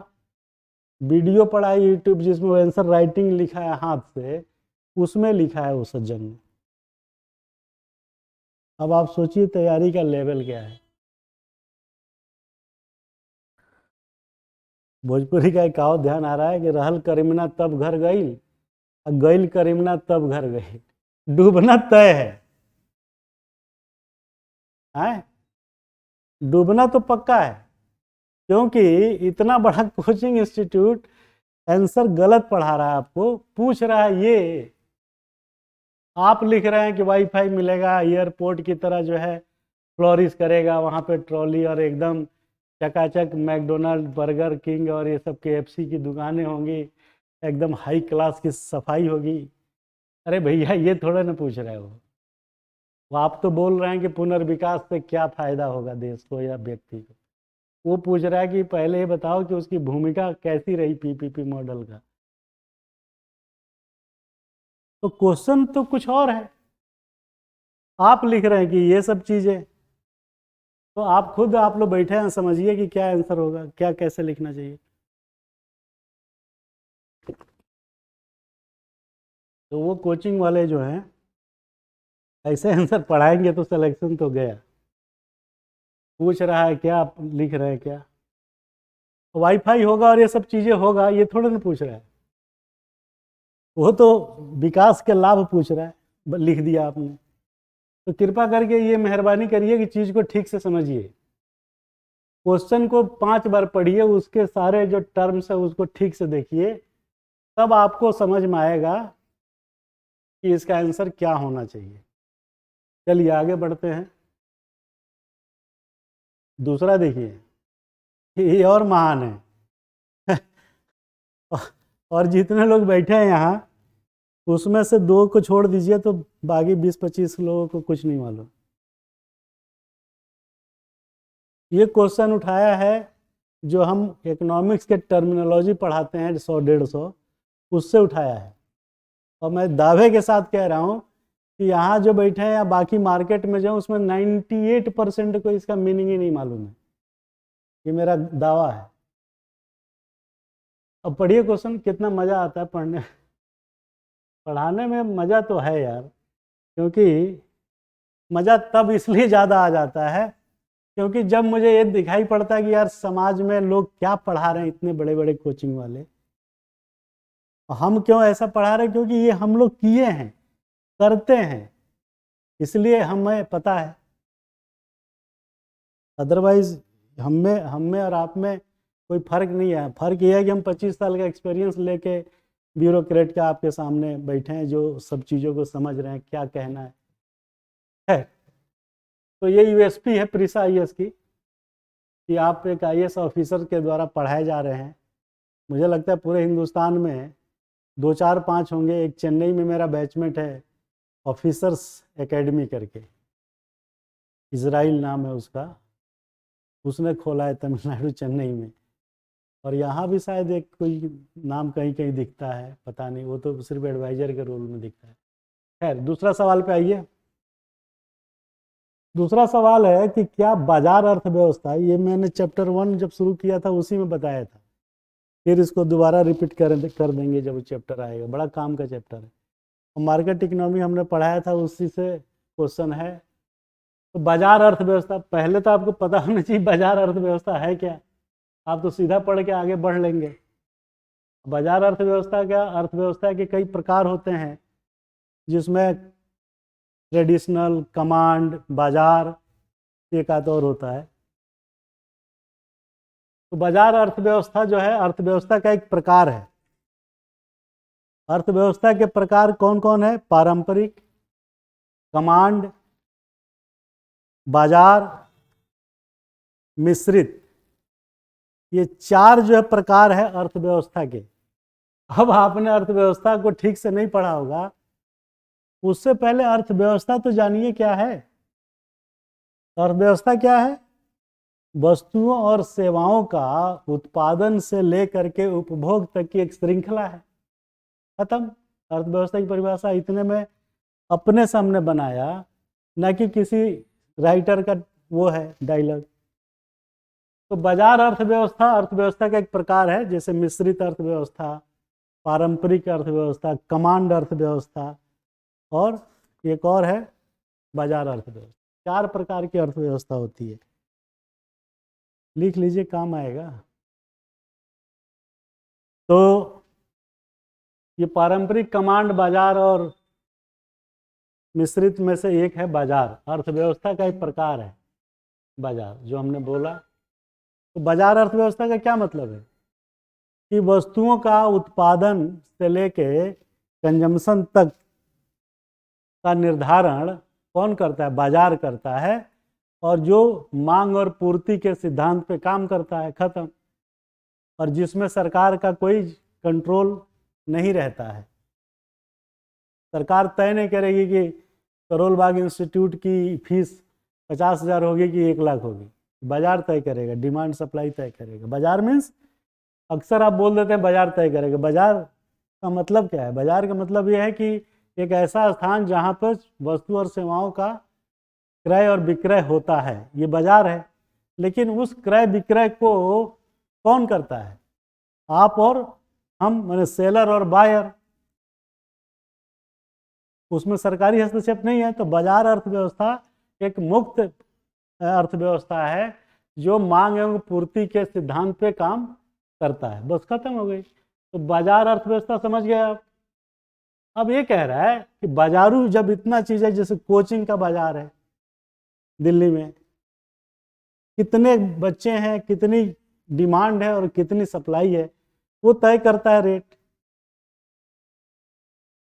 वीडियो पड़ा है यूट्यूब, जिसमें वो आंसर राइटिंग लिखा है हाथ से, उसमें लिखा है वो सज्जन ने। अब आप सोचिए तैयारी का लेवल क्या है। भोजपुरी का एक कहावत ध्यान आ रहा है कि रहल करीमना तब घर गई, गईल करीमना तब घर गई। डूबना तय है, डूबना तो पक्का है, क्योंकि इतना बड़ा कोचिंग इंस्टीट्यूट आंसर गलत पढ़ा रहा है, आपको पूछ रहा है ये। आप लिख रहे हैं कि वाईफाई मिलेगा, एयरपोर्ट की तरह जो है फ्लोरिश करेगा, वहाँ पे ट्रॉली और एकदम चकाचक मैकडोनल्ड, बर्गर किंग और ये सब केएफसी की दुकानें होंगी, एकदम हाई क्लास की सफाई होगी। अरे भैया ये थोड़ा ना पूछ रहे हो, वो आप तो बोल रहे हैं कि पुनर्विकास से क्या फायदा होगा देश को या व्यक्ति को। वो पूछ रहा है कि पहले ये बताओ कि उसकी भूमिका कैसी रही पीपीपी मॉडल का। तो क्वेश्चन तो कुछ और है, आप लिख रहे हैं कि ये सब चीजें। तो आप खुद, आप लोग बैठे हैं, समझिए कि क्या आंसर होगा, क्या कैसे लिखना चाहिए। तो वो कोचिंग वाले जो हैं ऐसे आंसर पढ़ाएंगे तो सिलेक्शन तो गया। पूछ रहा है क्या, आप लिख रहे हैं क्या, वाईफाई होगा और ये सब चीजें होगा, ये थोड़ा ना पूछ रहा है। वो तो विकास के लाभ पूछ रहा है, लिख दिया आपने। तो कृपा करके ये मेहरबानी करिए कि चीज को ठीक से समझिए, क्वेश्चन को 5 बार पढ़िए, उसके सारे जो टर्म्स है उसको ठीक से देखिए, तब आपको समझ में आएगा कि इसका आंसर क्या होना चाहिए। चलिए आगे बढ़ते हैं। दूसरा देखिए, ये और महान है। और जितने लोग बैठे हैं यहाँ, उसमें से 2 को छोड़ दीजिए तो बाकी 20-25 लोगों को कुछ नहीं मालूम। ये क्वेश्चन उठाया है जो हम इकोनॉमिक्स के टर्मिनोलॉजी पढ़ाते हैं 100-150, उससे उठाया है। और मैं दावे के साथ कह रहा हूँ कि यहाँ जो बैठे हैं या बाकी मार्केट में जो, उसमें 98% को इसका मीनिंग ही नहीं मालूम है। ये मेरा दावा है। अब पढ़िए क्वेश्चन, कितना मज़ा आता है पढ़ने, पढ़ाने में मज़ा तो है यार, क्योंकि मज़ा तब इसलिए ज़्यादा आ जाता है क्योंकि जब मुझे ये दिखाई पड़ता है कि यार समाज में लोग क्या पढ़ा रहे हैं, इतने बड़े बड़े कोचिंग वाले, हम क्यों ऐसा पढ़ा रहे हैं, क्योंकि ये हम लोग किए हैं, करते हैं, इसलिए हमें पता है। अदरवाइज हम में और आप में कोई फर्क नहीं है। फर्क ये है कि हम 25 साल का एक्सपीरियंस लेके ब्यूरोक्रेट के आपके सामने बैठे हैं, जो सब चीज़ों को समझ रहे हैं क्या कहना है। तो ये यूएसपी है प्रीसा आईएएस की, कि आप एक आईएएस ऑफिसर के द्वारा पढ़ाए जा रहे हैं। मुझे लगता है पूरे हिंदुस्तान में 2-4-5 होंगे। एक चेन्नई में मेरा बैचमेट है, ऑफिसर्स एकेडमी करके, इजराइल नाम है उसका, उसने खोला है तमिलनाडु चेन्नई में। और यहाँ भी शायद एक कोई नाम कहीं कहीं दिखता है, पता नहीं, वो तो सिर्फ एडवाइजर के रोल में दिखता है। खैर, दूसरा सवाल पे आइए। दूसरा सवाल है कि क्या बाजार अर्थव्यवस्था, ये मैंने चैप्टर 1 जब शुरू किया था उसी में बताया था, फिर इसको दोबारा रिपीट कर देंगे जब वो चैप्टर आएगा, बड़ा काम का चैप्टर है। और मार्केट इकोनॉमी हमने पढ़ाया था, उसी से क्वेश्चन है। तो बाजार अर्थव्यवस्था, पहले तो आपको पता होना चाहिए बाजार अर्थव्यवस्था है क्या, आप तो सीधा पढ़ के आगे बढ़ लेंगे। बाजार अर्थव्यवस्था क्या, अर्थव्यवस्था के कई प्रकार होते हैं, जिसमें ट्रेडिशनल, कमांड, बाजार, एक आध और होता है। तो बाजार अर्थव्यवस्था जो है, अर्थव्यवस्था का एक प्रकार है। अर्थव्यवस्था के प्रकार कौन कौन है? पारंपरिक, कमांड, बाजार मिश्रित, ये चार जो है प्रकार है अर्थव्यवस्था के। अब आपने अर्थव्यवस्था को ठीक से नहीं पढ़ा होगा, उससे पहले अर्थव्यवस्था तो जानिए क्या है। अर्थव्यवस्था क्या है? वस्तुओं और सेवाओं का उत्पादन से लेकर के उपभोग तक की एक श्रृंखला है। खत्म। अर्थव्यवस्था की परिभाषा इतने में अपने सामने बनाया, ना कि किसी राइटर का वो है डायलॉग। तो बाजार अर्थव्यवस्था अर्थव्यवस्था का एक प्रकार है, जैसे मिश्रित अर्थव्यवस्था, पारंपरिक अर्थव्यवस्था, कमांड अर्थव्यवस्था, और एक और है बाजार अर्थव्यवस्था। चार प्रकार की अर्थव्यवस्था होती है, लिख लीजिए, काम आएगा। तो ये पारंपरिक, कमांड, बाजार और मिश्रित में से एक है बाजार। अर्थव्यवस्था का एक प्रकार है बाजार, जो हमने बोला। तो बाजार अर्थव्यवस्था का क्या मतलब है कि वस्तुओं का उत्पादन से लेके कंजम्पशन तक का निर्धारण कौन करता है? बाजार करता है, और जो मांग और पूर्ति के सिद्धांत पे काम करता है। खत्म। और जिसमें सरकार का कोई कंट्रोल नहीं रहता है। सरकार तय नहीं करेगी कि करोल बाग इंस्टीट्यूट की फीस 50,000 होगी कि 1 लाख होगी। बाजार तय करेगा, डिमांड सप्लाई तय करेगा। बाजार मीन्स, अक्सर आप बोल देते हैं बाजार तय करेगा। बाजार का मतलब क्या है? बाजार का मतलब यह है कि एक ऐसा स्थान जहाँ पर वस्तु और सेवाओं का क्रय और विक्रय होता है, ये बाजार है। लेकिन उस क्रय विक्रय को कौन करता है? आप और हम, माने सेलर और बायर। उसमें सरकारी हस्तक्षेप नहीं है। तो बाजार अर्थव्यवस्था एक मुक्त अर्थव्यवस्था है, जो मांग एवं पूर्ति के सिद्धांत पे काम करता है। बस खत्म हो गई। तो बाजार अर्थव्यवस्था समझ गए आप। अब ये कह रहा है कि बाजारू जब इतना चीज है, जैसे कोचिंग का बाजार है दिल्ली में, कितने बच्चे हैं, कितनी डिमांड है और कितनी सप्लाई है, वो तय करता है रेट।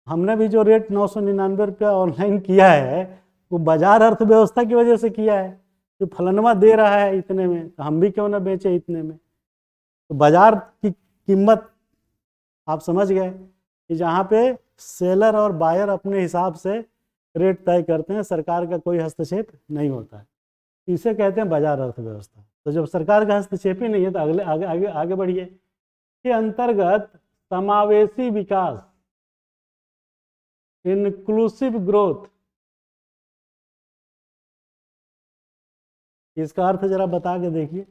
हमने भी जो रेट 999 रुपया ऑनलाइन किया है, वो बाजार अर्थव्यवस्था की वजह से किया है। तो फलनवा दे रहा है इतने में, तो हम भी क्यों ना बेचे इतने में। तो बाजार की कीमत आप समझ गए कि जहाँ पे सेलर और बायर अपने हिसाब से रेट तय करते हैं, सरकार का कोई हस्तक्षेप नहीं होता है। इसे कहते हैं बाजार अर्थव्यवस्था। तो जब सरकार का हस्तक्षेप ही नहीं है, तो अगले आगे आगे आगे बढ़िए। के अंतर्गत समावेशी विकास, इंक्लूसिव ग्रोथ, इसका अर्थ जरा बता के देखिए,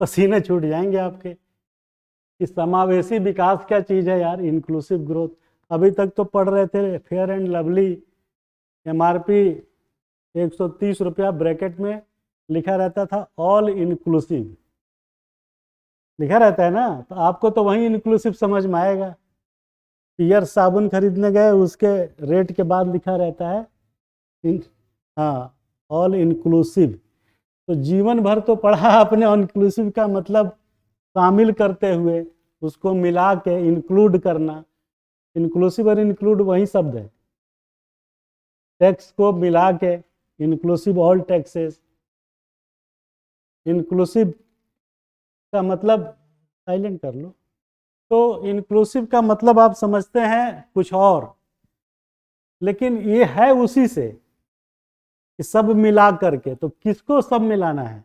पसीने छूट जाएंगे आपके कि समावेशी विकास क्या चीज है यार। इंक्लूसिव ग्रोथ, अभी तक तो पढ़ रहे थे फेयर एंड लवली, MRP 130 रुपया, ब्रैकेट में लिखा रहता था ऑल इंक्लूसिव, लिखा रहता है ना। तो आपको तो वही इंक्लूसिव समझ में आएगा। पियर साबुन खरीदने गए, उसके रेट के बाद लिखा रहता है हाँ, ऑल इंक्लूसिव। तो जीवन भर तो पढ़ा आपने इंक्लूसिव का मतलब शामिल करते हुए, उसको मिला के इंक्लूड करना। इंक्लूसिव और इंक्लूड वही शब्द है। टैक्स को मिला के इंक्लूसिव ऑल टैक्सेस। इंक्लूसिव का मतलब, साइलेंट कर लो। तो इंक्लूसिव का मतलब आप समझते हैं कुछ और, लेकिन ये है उसी से कि सब मिला करके। तो किसको सब मिलाना है?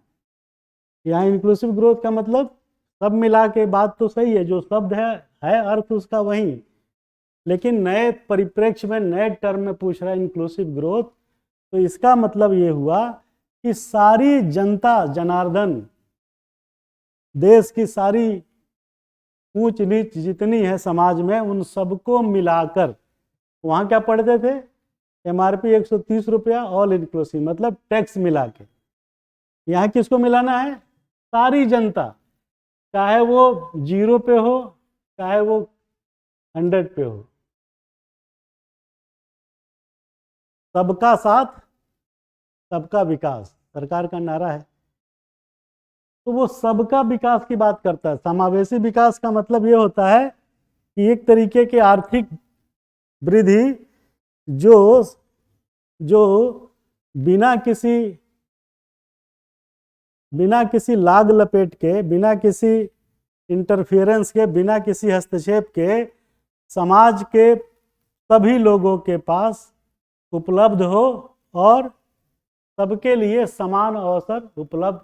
यहाँ इंक्लूसिव ग्रोथ का मतलब सब मिला के। बात तो सही है, जो शब्द है अर्थ उसका वही, लेकिन नए परिप्रेक्ष्य में, नए टर्म में पूछ रहा है इंक्लूसिव ग्रोथ। तो इसका मतलब ये हुआ कि सारी जनता जनार्दन, देश की सारी ऊंच नीच जितनी है समाज में, उन सबको मिलाकर, वहाँ क्या पढ़ते थे? MRP 130 रुपया ऑल इंक्लूसिव, मतलब टैक्स मिला के। यहाँ किसको मिलाना है? सारी जनता, चाहे वो 0 पे हो, चाहे वो 100 पे हो। सबका साथ, सबका विकास सरकार का नारा है। तो वो सबका विकास की बात करता है। समावेशी विकास का मतलब ये होता है कि एक तरीके की आर्थिक वृद्धि जो, जो बिना किसी बिना किसी लाग लपेट के, बिना किसी इंटरफेरेंस के, बिना किसी हस्तक्षेप के समाज के सभी लोगों के पास उपलब्ध हो और सबके लिए समान अवसर उपलब्ध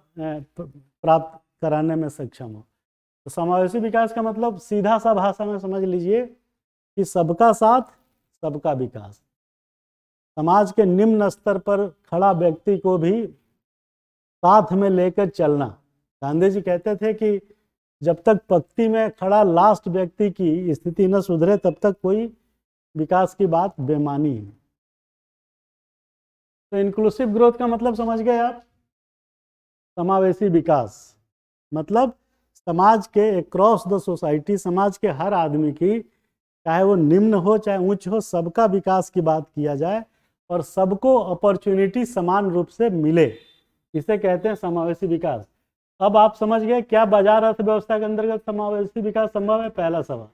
प्राप्त कराने में सक्षम हो। तो समावेशी विकास का मतलब सीधा सा भाषा में समझ लीजिए कि सबका साथ सबका विकास। समाज के निम्न स्तर पर खड़ा व्यक्ति को भी साथ में लेकर चलना। गांधी जी कहते थे कि जब तक पंक्ति में खड़ा लास्ट व्यक्ति की स्थिति न सुधरे तब तक कोई विकास की बात बेमानी है। तो इंक्लूसिव ग्रोथ का मतलब समझ गए आप? समावेशी विकास मतलब समाज के अक्रॉस द सोसाइटी, समाज के हर आदमी की, चाहे वो निम्न हो चाहे उच्च हो, सबका विकास की बात किया जाए और सबको अपॉर्चुनिटी समान रूप से मिले, इसे कहते हैं समावेशी विकास। अब आप समझ गए क्या बाजार अर्थव्यवस्था के अंतर्गत समावेशी विकास संभव है? पहला सवाल।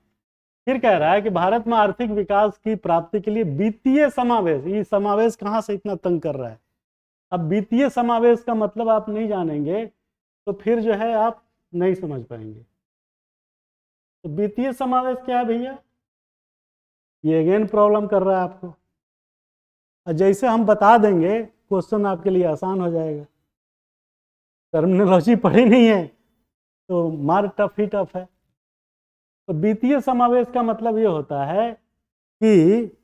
फिर कह रहा है कि भारत में आर्थिक विकास की प्राप्ति के लिए वित्तीय समावेश, ये समावेश कहाँ से इतना तंग कर रहा है? अब वित्तीय समावेश का मतलब आप नहीं जानेंगे तो फिर जो है आप नहीं समझ पाएंगे। तो वित्तीय समावेश क्या है भैया? ये अगेन प्रॉब्लम कर रहा है आपको, और जैसे हम बता देंगे क्वेश्चन आपके लिए आसान हो जाएगा। टर्मिनोलॉजी पढ़ी नहीं है तो मार टफ ही टफ है। तो वित्तीय समावेश का मतलब ये होता है कि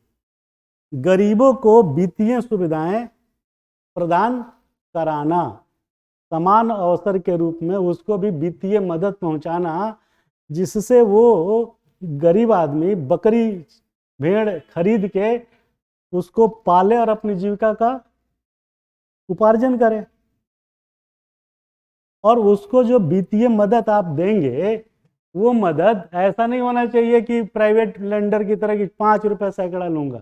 गरीबों को वित्तीय सुविधाएं प्रदान कराना, समान अवसर के रूप में उसको भी वित्तीय मदद पहुंचाना, जिससे वो गरीब आदमी बकरी भेड़ खरीद के उसको पाले और अपनी जीविका का उपार्जन करे। और उसको जो वित्तीय मदद आप देंगे वो मदद ऐसा नहीं होना चाहिए कि प्राइवेट लेंडर की तरह कि 5 रुपए सैकड़ा लूंगा,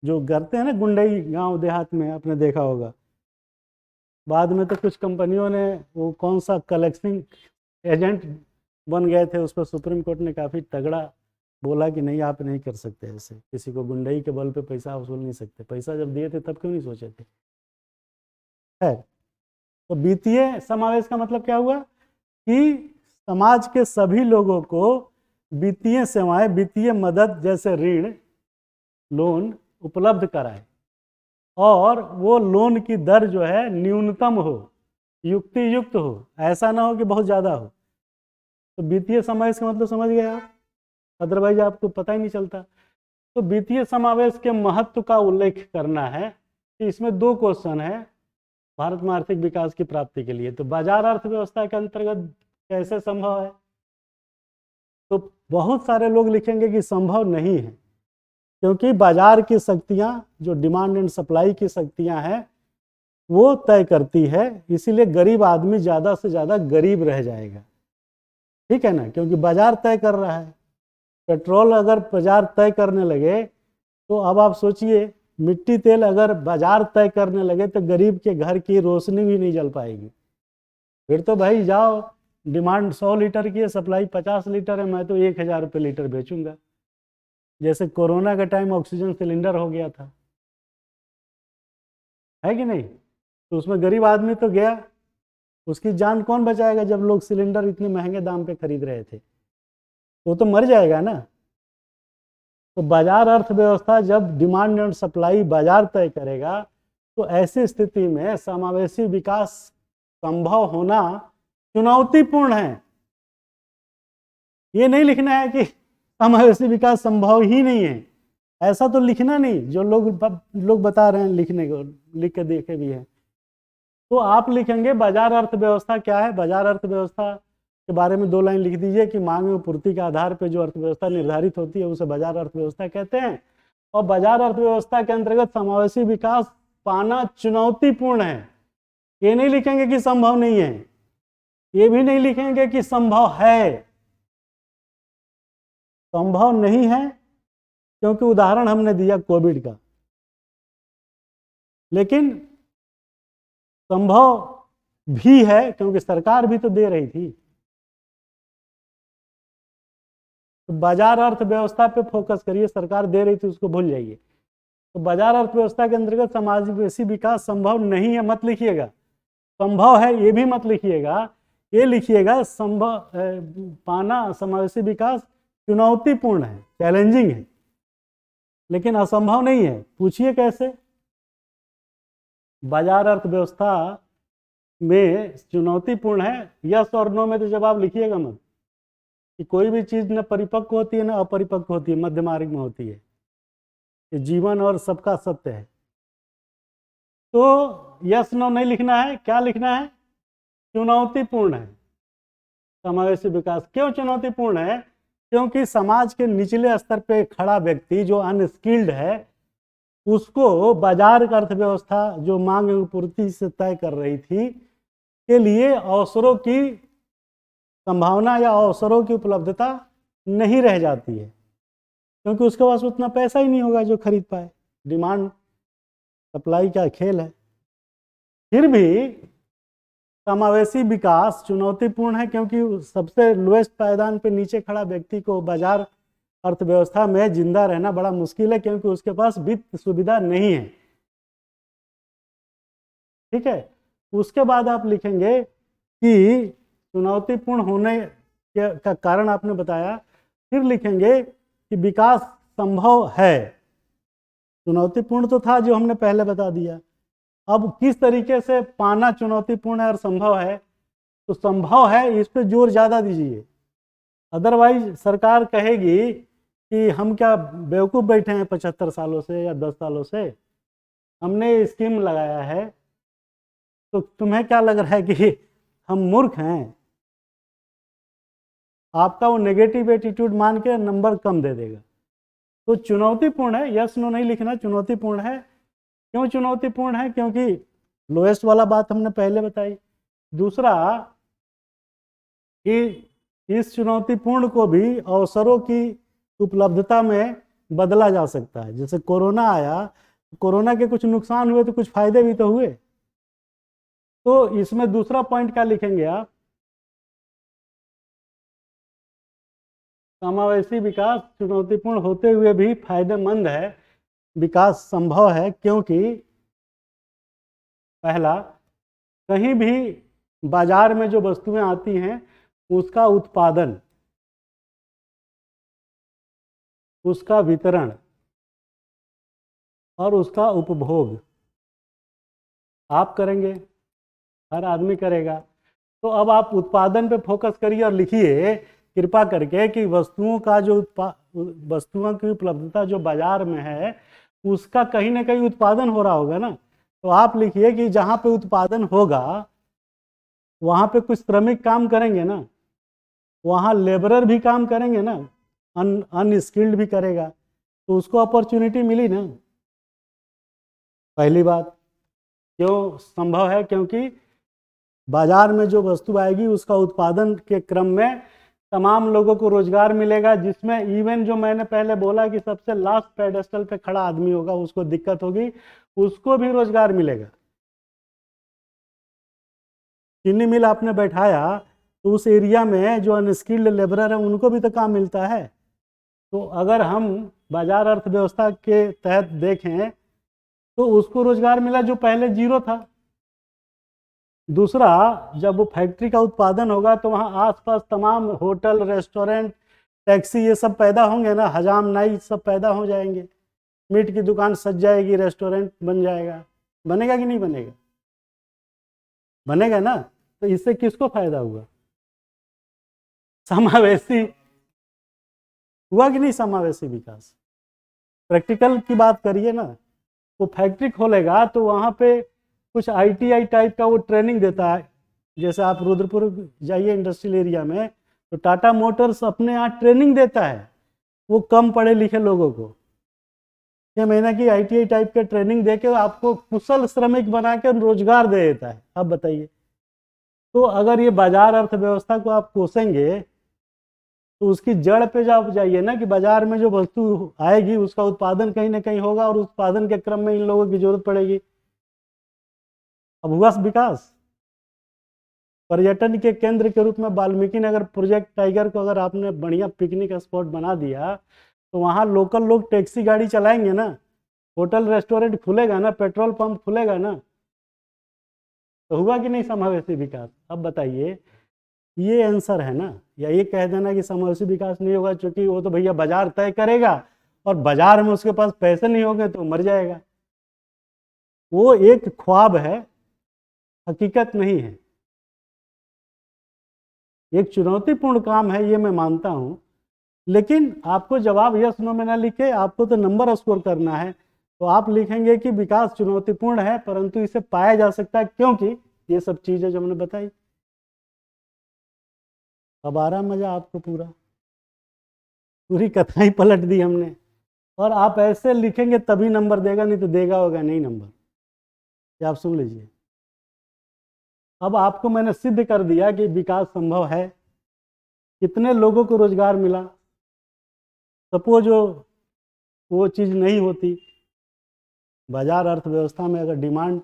जो करते हैं ना गुंडई गांव देहात में, आपने देखा होगा। बाद में तो कुछ कंपनियों ने वो कौन सा कलेक्शन एजेंट बन गए थे, उस पर सुप्रीम कोर्ट ने काफ़ी तगड़ा बोला कि नहीं आप नहीं कर सकते ऐसे, किसी को गुंडई के बल पे पैसा वसूल नहीं सकते। पैसा जब दिए थे तब क्यों नहीं सोचे थे? है तो वित्तीय समावेश का मतलब क्या हुआ कि समाज के सभी लोगों को वित्तीय सेवाएं, वित्तीय मदद जैसे ऋण, लोन उपलब्ध कराए और वो लोन की दर जो है न्यूनतम हो, युक्ति युक्त हो, ऐसा ना हो कि बहुत ज़्यादा हो। तो वित्तीय समावेश का मतलब समझ गए आप, अदरवाइज आपको पता ही नहीं चलता। तो वित्तीय समावेश के महत्व का उल्लेख करना है कि इसमें 2 क्वेश्चन है भारत में आर्थिक विकास की प्राप्ति के लिए। तो बाजार अर्थव्यवस्था के अंतर्गत कैसे संभव है? तो बहुत सारे लोग लिखेंगे कि संभव नहीं है, क्योंकि बाजार की शक्तियां, जो डिमांड एंड सप्लाई की शक्तियां हैं, वो तय करती है, इसीलिए गरीब आदमी ज़्यादा से ज़्यादा गरीब रह जाएगा। ठीक है ना, क्योंकि बाजार तय कर रहा है। पेट्रोल अगर बाजार तय करने लगे तो अब आप सोचिए, मिट्टी तेल अगर बाजार तय करने लगे तो गरीब के घर की रोशनी भी नहीं जल पाएगी। फिर तो भाई जाओ, डिमांड 100 लीटर की है, सप्लाई 50 लीटर है, मैं तो 1000 रुपये लीटर बेचूंगा। जैसे कोरोना का टाइम ऑक्सीजन सिलेंडर हो गया था, है कि नहीं? तो उसमें गरीब आदमी तो गया, उसकी जान कौन बचाएगा जब लोग सिलेंडर इतने महंगे दाम पे खरीद रहे थे? वो तो मर जाएगा ना। तो बाजार अर्थव्यवस्था जब डिमांड एंड सप्लाई बाजार तय करेगा तो ऐसी स्थिति में समावेशी विकास संभव होना चुनौतीपूर्ण है। ये नहीं लिखना है कि समावेशी विकास संभव ही नहीं है, ऐसा तो लिखना नहीं, जो लोग बता रहे हैं लिखने को, लिख के देखे भी है। तो आप लिखेंगे बाजार अर्थव्यवस्था क्या है। बाजार अर्थव्यवस्था के बारे में 2 लाइन लिख दीजिए कि मांग एवं पूर्ति के आधार पर जो अर्थव्यवस्था निर्धारित होती है उसे बाजार अर्थव्यवस्था कहते हैं। और बाजार अर्थव्यवस्था के अंतर्गत समावेशी विकास पाना चुनौतीपूर्ण है। ये नहीं लिखेंगे कि संभव नहीं है, ये भी नहीं लिखेंगे कि संभव है। संभव नहीं है क्योंकि उदाहरण हमने दिया कोविड का, लेकिन संभव भी है क्योंकि सरकार भी तो दे रही थी। तो बाजार अर्थव्यवस्था पे फोकस करिए, सरकार दे रही थी उसको भूल जाइए। तो बाजार अर्थव्यवस्था के अंतर्गत समावेशी विकास संभव नहीं है मत लिखिएगा, संभव है ये भी मत लिखिएगा, ये लिखिएगा संभव पाना समावेशी विकास चुनौतीपूर्ण है, चैलेंजिंग है, लेकिन असंभव नहीं है। पूछिए कैसे? बाजार अर्थव्यवस्था में चुनौतीपूर्ण है, यस और नो में तो जवाब लिखिएगा मत कि कोई भी चीज़ न परिपक्व होती है न अपरिपक्व होती है, मध्य मार्ग में होती है। ये जीवन और सबका सत्य है। तो यस नो नहीं लिखना है, क्या लिखना है? चुनौतीपूर्ण है समावेशी विकास। क्यों चुनौतीपूर्ण है? क्योंकि समाज के निचले स्तर पे खड़ा व्यक्ति जो अनस्किल्ड है, उसको बाजार का अर्थव्यवस्था जो मांग एवं पूर्ति से तय कर रही थी के लिए अवसरों की संभावना या अवसरों की उपलब्धता नहीं रह जाती है, क्योंकि उसके पास उतना पैसा ही नहीं होगा जो खरीद पाए। डिमांड सप्लाई का खेल है। फिर भी समावेशी विकास चुनौतीपूर्ण है क्योंकि सबसे लोएस्ट पायदान पे नीचे खड़ा व्यक्ति को बाजार अर्थव्यवस्था में जिंदा रहना बड़ा मुश्किल है, क्योंकि उसके पास वित्त सुविधा नहीं है। ठीक है। उसके बाद आप लिखेंगे कि चुनौतीपूर्ण होने का कारण आपने बताया, फिर लिखेंगे कि विकास संभव है। चुनौतीपूर्ण तो था जो हमने पहले बता दिया, अब किस तरीके से पाना चुनौतीपूर्ण है और संभव है? तो संभव है इस पे जोर ज़्यादा दीजिए, अदरवाइज सरकार कहेगी कि हम क्या बेवकूफ़ बैठे हैं 75 सालों से या 10 सालों से, हमने स्कीम लगाया है, तो तुम्हें क्या लग रहा है कि हम मूर्ख हैं? आपका वो नेगेटिव एटीट्यूड मान के नंबर कम दे देगा। तो चुनौतीपूर्ण है, यस नो नहीं लिखना, चुनौतीपूर्ण है। क्यों चुनौतीपूर्ण है? क्योंकि लोएस्ट वाला बात हमने पहले बताई। दूसरा कि इस चुनौतीपूर्ण को भी अवसरों की उपलब्धता में बदला जा सकता है। जैसे कोरोना आया, कोरोना के कुछ नुकसान हुए तो कुछ फायदे भी तो हुए। तो इसमें दूसरा पॉइंट क्या लिखेंगे आप? समावेशी विकास चुनौतीपूर्ण होते हुए भी फायदेमंद है, विकास संभव है, क्योंकि पहला, कहीं भी बाजार में जो वस्तुएं आती हैं उसका उत्पादन, उसका वितरण और उसका उपभोग आप करेंगे, हर आदमी करेगा। तो अब आप उत्पादन पे फोकस करिए और लिखिए कृपा करके कि वस्तुओं का जो वस्तुओं की उपलब्धता जो बाजार में है उसका कहीं ना कहीं उत्पादन हो रहा होगा ना। तो आप लिखिए कि जहाँ पे उत्पादन होगा वहाँ पे कुछ श्रमिक काम करेंगे ना, वहाँ लेबरर भी काम करेंगे ना, अनस्किल्ड भी करेगा, तो उसको अपॉर्चुनिटी मिली ना। पहली बात। क्यों संभव है? क्योंकि बाजार में जो वस्तु आएगी उसका उत्पादन के क्रम में तमाम लोगों को रोजगार मिलेगा, जिसमें इवन जो मैंने पहले बोला कि सबसे लास्ट पेडेस्टल पे खड़ा आदमी होगा उसको दिक्कत होगी, उसको भी रोजगार मिलेगा। चीनी मिल आपने बैठाया तो उस एरिया में जो अनस्किल्ड लेबरर है उनको भी तो काम मिलता है। तो अगर हम बाजार अर्थव्यवस्था के तहत देखें तो उसको रोजगार मिला जो पहले जीरो था। दूसरा, जब वो फैक्ट्री का उत्पादन होगा तो वहाँ आसपास तमाम होटल, रेस्टोरेंट, टैक्सी ये सब पैदा होंगे ना, हजाम नाई सब पैदा हो जाएंगे, मीट की दुकान सज जाएगी, रेस्टोरेंट बन जाएगा। बनेगा कि नहीं बनेगा? बनेगा ना। तो इससे किसको फायदा हुआ? समावेशी हुआ कि नहीं? समावेशी विकास। प्रैक्टिकल की बात करिए ना, वो फैक्ट्री खोलेगा तो वहाँ पे कुछ ITI टाइप का वो ट्रेनिंग देता है। जैसे आप रुद्रपुर जाइए इंडस्ट्रियल एरिया में, तो टाटा मोटर्स अपने यहाँ ट्रेनिंग देता है वो कम पढ़े लिखे लोगों को। 6 महीने की ITI टाइप के ट्रेनिंग दे के आपको कुशल श्रमिक बना के रोजगार दे देता है। अब बताइए, तो अगर ये बाजार अर्थव्यवस्था को आप कोसेंगे तो उसकी जड़ पे आप जाइए ना कि बाजार में जो वस्तु आएगी उसका उत्पादन कहीं ना कहीं होगा और उत्पादन के क्रम में इन लोगों की जरूरत पड़ेगी। अब हुआ विकास। पर्यटन के केंद्र के रूप में वाल्मीकि नगर प्रोजेक्ट टाइगर को अगर आपने बढ़िया पिकनिक स्पॉट बना दिया तो वहाँ लोकल लोग टैक्सी गाड़ी चलाएंगे ना, होटल रेस्टोरेंट खुलेगा ना, पेट्रोल पंप खुलेगा ना। तो हुआ कि नहीं समावेशी विकास? अब बताइए, ये आंसर है ना, या ये कह देना कि समावेशी विकास नहीं होगा क्योंकि वो तो भैया बाजार तय करेगा और बाजार में उसके पास पैसे नहीं होंगे तो मर जाएगा। वो एक ख्वाब है, हकीकत नहीं है। एक चुनौतीपूर्ण काम है, ये मैं मानता हूं, लेकिन आपको जवाब यस नो में ना लिखे, आपको तो नंबर स्कोर करना है। तो आप लिखेंगे कि विकास चुनौतीपूर्ण है परंतु इसे पाया जा सकता है क्योंकि ये सब चीजें जो हमने बताई। अब आ रहा मजा आपको? पूरी कथा ही पलट दी हमने। और आप ऐसे लिखेंगे तभी नंबर देगा, नहीं तो देगा होगा नहीं नंबर। ये आप सुन लीजिए। अब आपको मैंने सिद्ध कर दिया कि विकास संभव है। कितने लोगों को रोजगार मिला? सपोज वो चीज नहीं होती, बाजार अर्थव्यवस्था में अगर डिमांड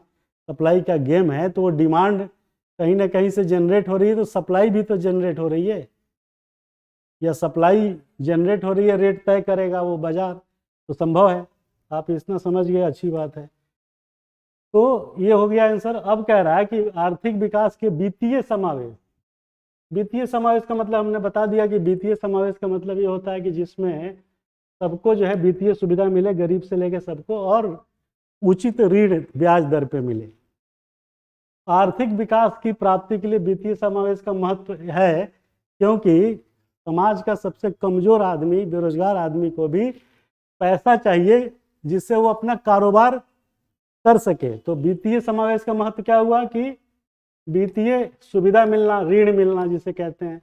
सप्लाई का गेम है तो वो डिमांड कहीं ना कहीं से जनरेट हो रही है, तो सप्लाई भी तो जनरेट हो रही है, या सप्लाई जनरेट हो रही है, रेट तय करेगा वो बाजार, तो संभव है। आप इतना समझ गए, अच्छी बात है। तो ये हो गया आंसर। अब कह रहा है कि आर्थिक विकास के वित्तीय समावेश। वित्तीय समावेश का मतलब हमने बता दिया कि वित्तीय समावेश का मतलब ये होता है कि जिसमें सबको जो है वित्तीय सुविधा मिले, गरीब से लेकर सबको, और उचित ऋण ब्याज दर पे मिले। आर्थिक विकास की प्राप्ति के लिए वित्तीय समावेश का महत्व है क्योंकि समाज का सबसे कमजोर आदमी, बेरोजगार आदमी को भी पैसा चाहिए जिससे वो अपना कारोबार कर सके। तो वित्तीय समावेश का महत्व क्या हुआ कि वित्तीय सुविधा मिलना, ऋण मिलना जिसे कहते हैं,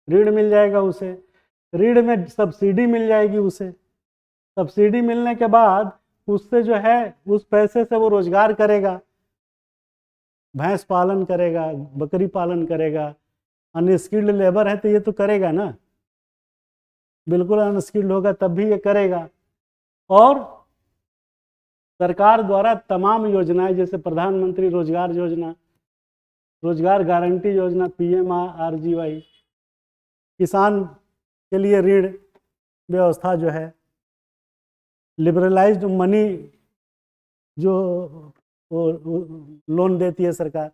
ऋण मिल जाएगा उसे, ऋण में सब्सिडी मिल जाएगी उसे, सब्सिडी मिलने के बाद उससे जो है उस पैसे से वो रोजगार करेगा, भैंस पालन करेगा, बकरी पालन करेगा। अनस्किल्ड लेबर है तो ये तो करेगा ना, बिल्कुल अनस्किल्ड होगा तब भी ये करेगा। और सरकार द्वारा तमाम योजनाएं जैसे प्रधानमंत्री रोजगार योजना, रोजगार गारंटी योजना, PMRGY, किसान के लिए ऋण व्यवस्था जो है, लिबरलाइज्ड मनी जो वो लोन देती है सरकार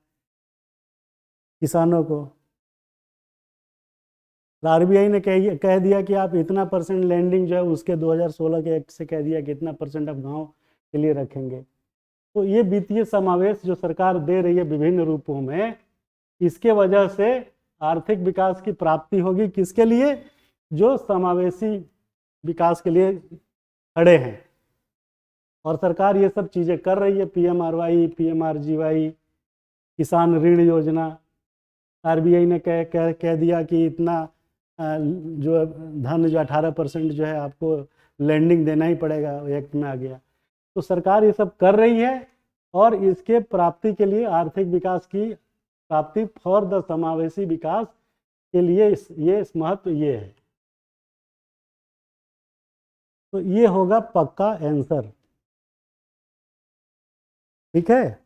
किसानों को। RBI ने कह दिया कि आप इतना परसेंट लैंडिंग जो है उसके 2016 के एक्ट से कह दिया कि इतना परसेंट आप गांव के लिए रखेंगे। तो ये वित्तीय समावेश जो सरकार दे रही है विभिन्न रूपों में, इसके वजह से आर्थिक विकास की प्राप्ति होगी। किसके लिए? जो समावेशी विकास के लिए खड़े हैं। और सरकार ये सब चीज़ें कर रही है, PMRY, PMRGY, किसान ऋण योजना। RBI ने कह दिया कि इतना जो धन जो 18% जो है आपको लैंडिंग देना ही पड़ेगा, एक्ट में आ गया। तो सरकार ये सब कर रही है और इसके प्राप्ति के लिए, आर्थिक विकास की प्राप्ति फॉर द समावेशी विकास के लिए ये महत्व ये है। तो ये होगा पक्का आंसर, ठीक है।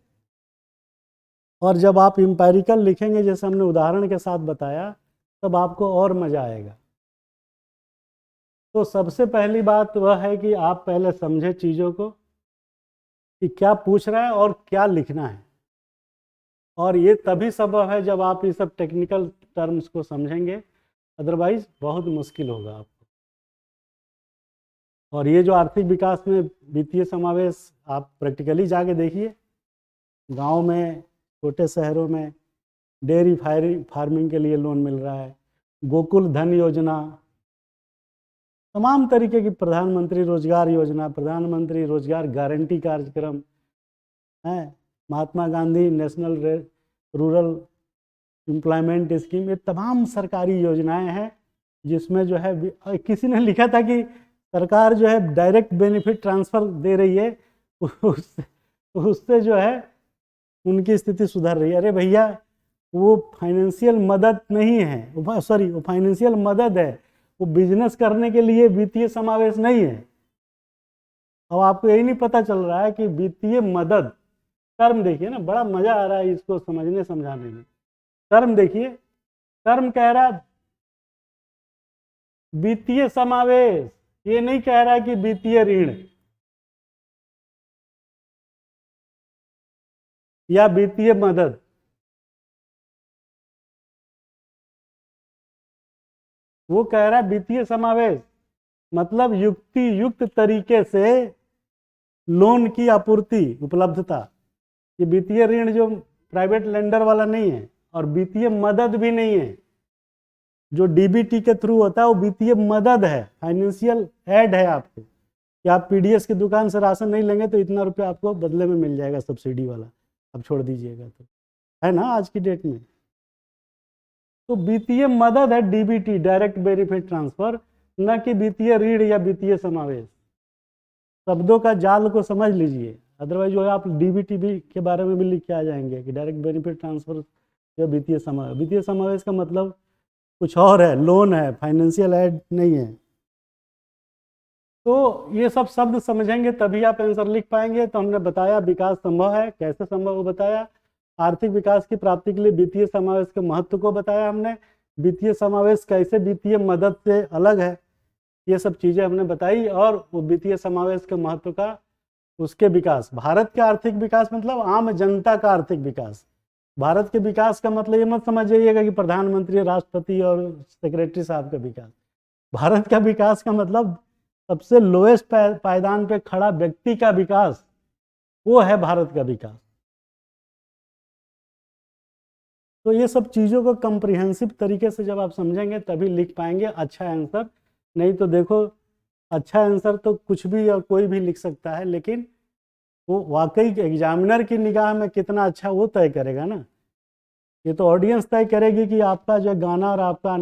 और जब आप इंपेरिकल लिखेंगे जैसे हमने उदाहरण के साथ बताया, तब आपको और मजा आएगा। तो सबसे पहली बात वह है कि आप पहले समझे चीज़ों को कि क्या पूछ रहा है और क्या लिखना है। और ये तभी संभव है जब आप ये सब टेक्निकल टर्म्स को समझेंगे, अदरवाइज बहुत मुश्किल होगा आपको। और ये जो आर्थिक विकास में वित्तीय समावेश, आप प्रैक्टिकली जाके देखिए, गांव में, छोटे शहरों में डेयरी फार्मिंग के लिए लोन मिल रहा है, गोकुल धन योजना, तमाम तरीके की प्रधानमंत्री रोजगार योजना, प्रधानमंत्री रोजगार गारंटी कार्यक्रम है, Mahatma Gandhi national rural employment scheme, ये तमाम सरकारी योजनाएं हैं जिसमें जो है किसी ने लिखा था कि सरकार जो है डायरेक्ट बेनिफिट ट्रांसफ़र दे रही है, उससे जो है उनकी स्थिति सुधर रही है। अरे भैया, वो फाइनेंशियल मदद नहीं है, सॉरी, वो फाइनेंशियल मदद है, वो बिजनेस करने के लिए वित्तीय समावेश नहीं है। अब आपको यही नहीं पता चल रहा है कि वित्तीय मदद, टर्म देखिए ना, बड़ा मजा आ रहा है इसको समझने समझाने में। टर्म देखिए, टर्म कह रहा है वित्तीय समावेश, ये नहीं कह रहा है कि वित्तीय ऋण। या वित्तीय मदद? वो कह रहा है वित्तीय समावेश मतलब युक्ति युक्त तरीके से लोन की आपूर्ति, उपलब्धता। ये वित्तीय ऋण जो प्राइवेट लेंडर वाला नहीं है, और वित्तीय मदद भी नहीं है। जो डीबीटी के थ्रू होता है वो वित्तीय मदद है, फाइनेंशियल एड है आपको, कि आप पीडीएस की दुकान से राशन नहीं लेंगे तो इतना रुपया आपको बदले में मिल जाएगा, सब्सिडी वाला, अब छोड़ दीजिएगा तो, है ना आज की डेट में। तो वित्तीय मदद है डीबीटी, डायरेक्ट बेनिफिट ट्रांसफर, न कि वित्तीय ऋण या वित्तीय समावेश। शब्दों का जाल को समझ लीजिए, अदरवाइज जो है आप डीबीटी भी के बारे में भी लिख के आ जाएंगे कि डायरेक्ट बेनिफिट ट्रांसफर या वित्तीय समावेश। वित्तीय समावेश का मतलब कुछ और है, लोन है, फाइनेंशियल एड नहीं है। तो ये सब शब्द समझेंगे तभी आप आंसर लिख पाएंगे। तो हमने बताया विकास संभव है, कैसे संभव वो बताया। आर्थिक विकास की प्राप्ति के लिए वित्तीय समावेश के महत्व को बताया हमने। वित्तीय समावेश कैसे वित्तीय मदद से अलग है, ये सब चीज़ें हमने बताई। और वो वित्तीय समावेश के महत्व का, उसके विकास, भारत के आर्थिक विकास मतलब आम जनता का आर्थिक विकास। भारत के विकास का मतलब ये मत समझ जाइएगा कि प्रधानमंत्री, राष्ट्रपति और सेक्रेटरी साहब का विकास। भारत का विकास का मतलब सबसे लोएस्ट पायदान पे खड़ा व्यक्ति का विकास, वो है भारत का विकास। तो ये सब चीज़ों को कंप्रिहेंसिव तरीके से जब आप समझेंगे तभी लिख पाएंगे अच्छा आंसर। नहीं तो देखो, अच्छा आंसर तो कुछ भी और कोई भी लिख सकता है, लेकिन वो वाकई एग्जामिनर की निगाह में कितना अच्छा वो तय करेगा ना। ये तो ऑडियंस तय करेगी कि आपका जो गाना और आपका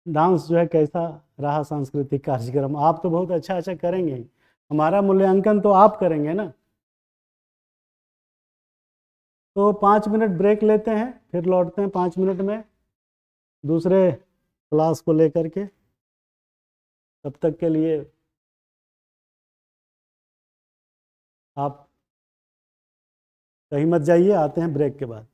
डांस जो है कैसा रहा, सांस्कृतिक कार्यक्रम। आप तो बहुत अच्छा अच्छा करेंगे, हमारा मूल्यांकन तो आप करेंगे ना। तो 5 मिनट ब्रेक लेते हैं, फिर लौटते हैं 5 मिनट में दूसरे क्लास को लेकर के। तब तक के लिए आप कहीं मत जाइए, आते हैं ब्रेक के बाद।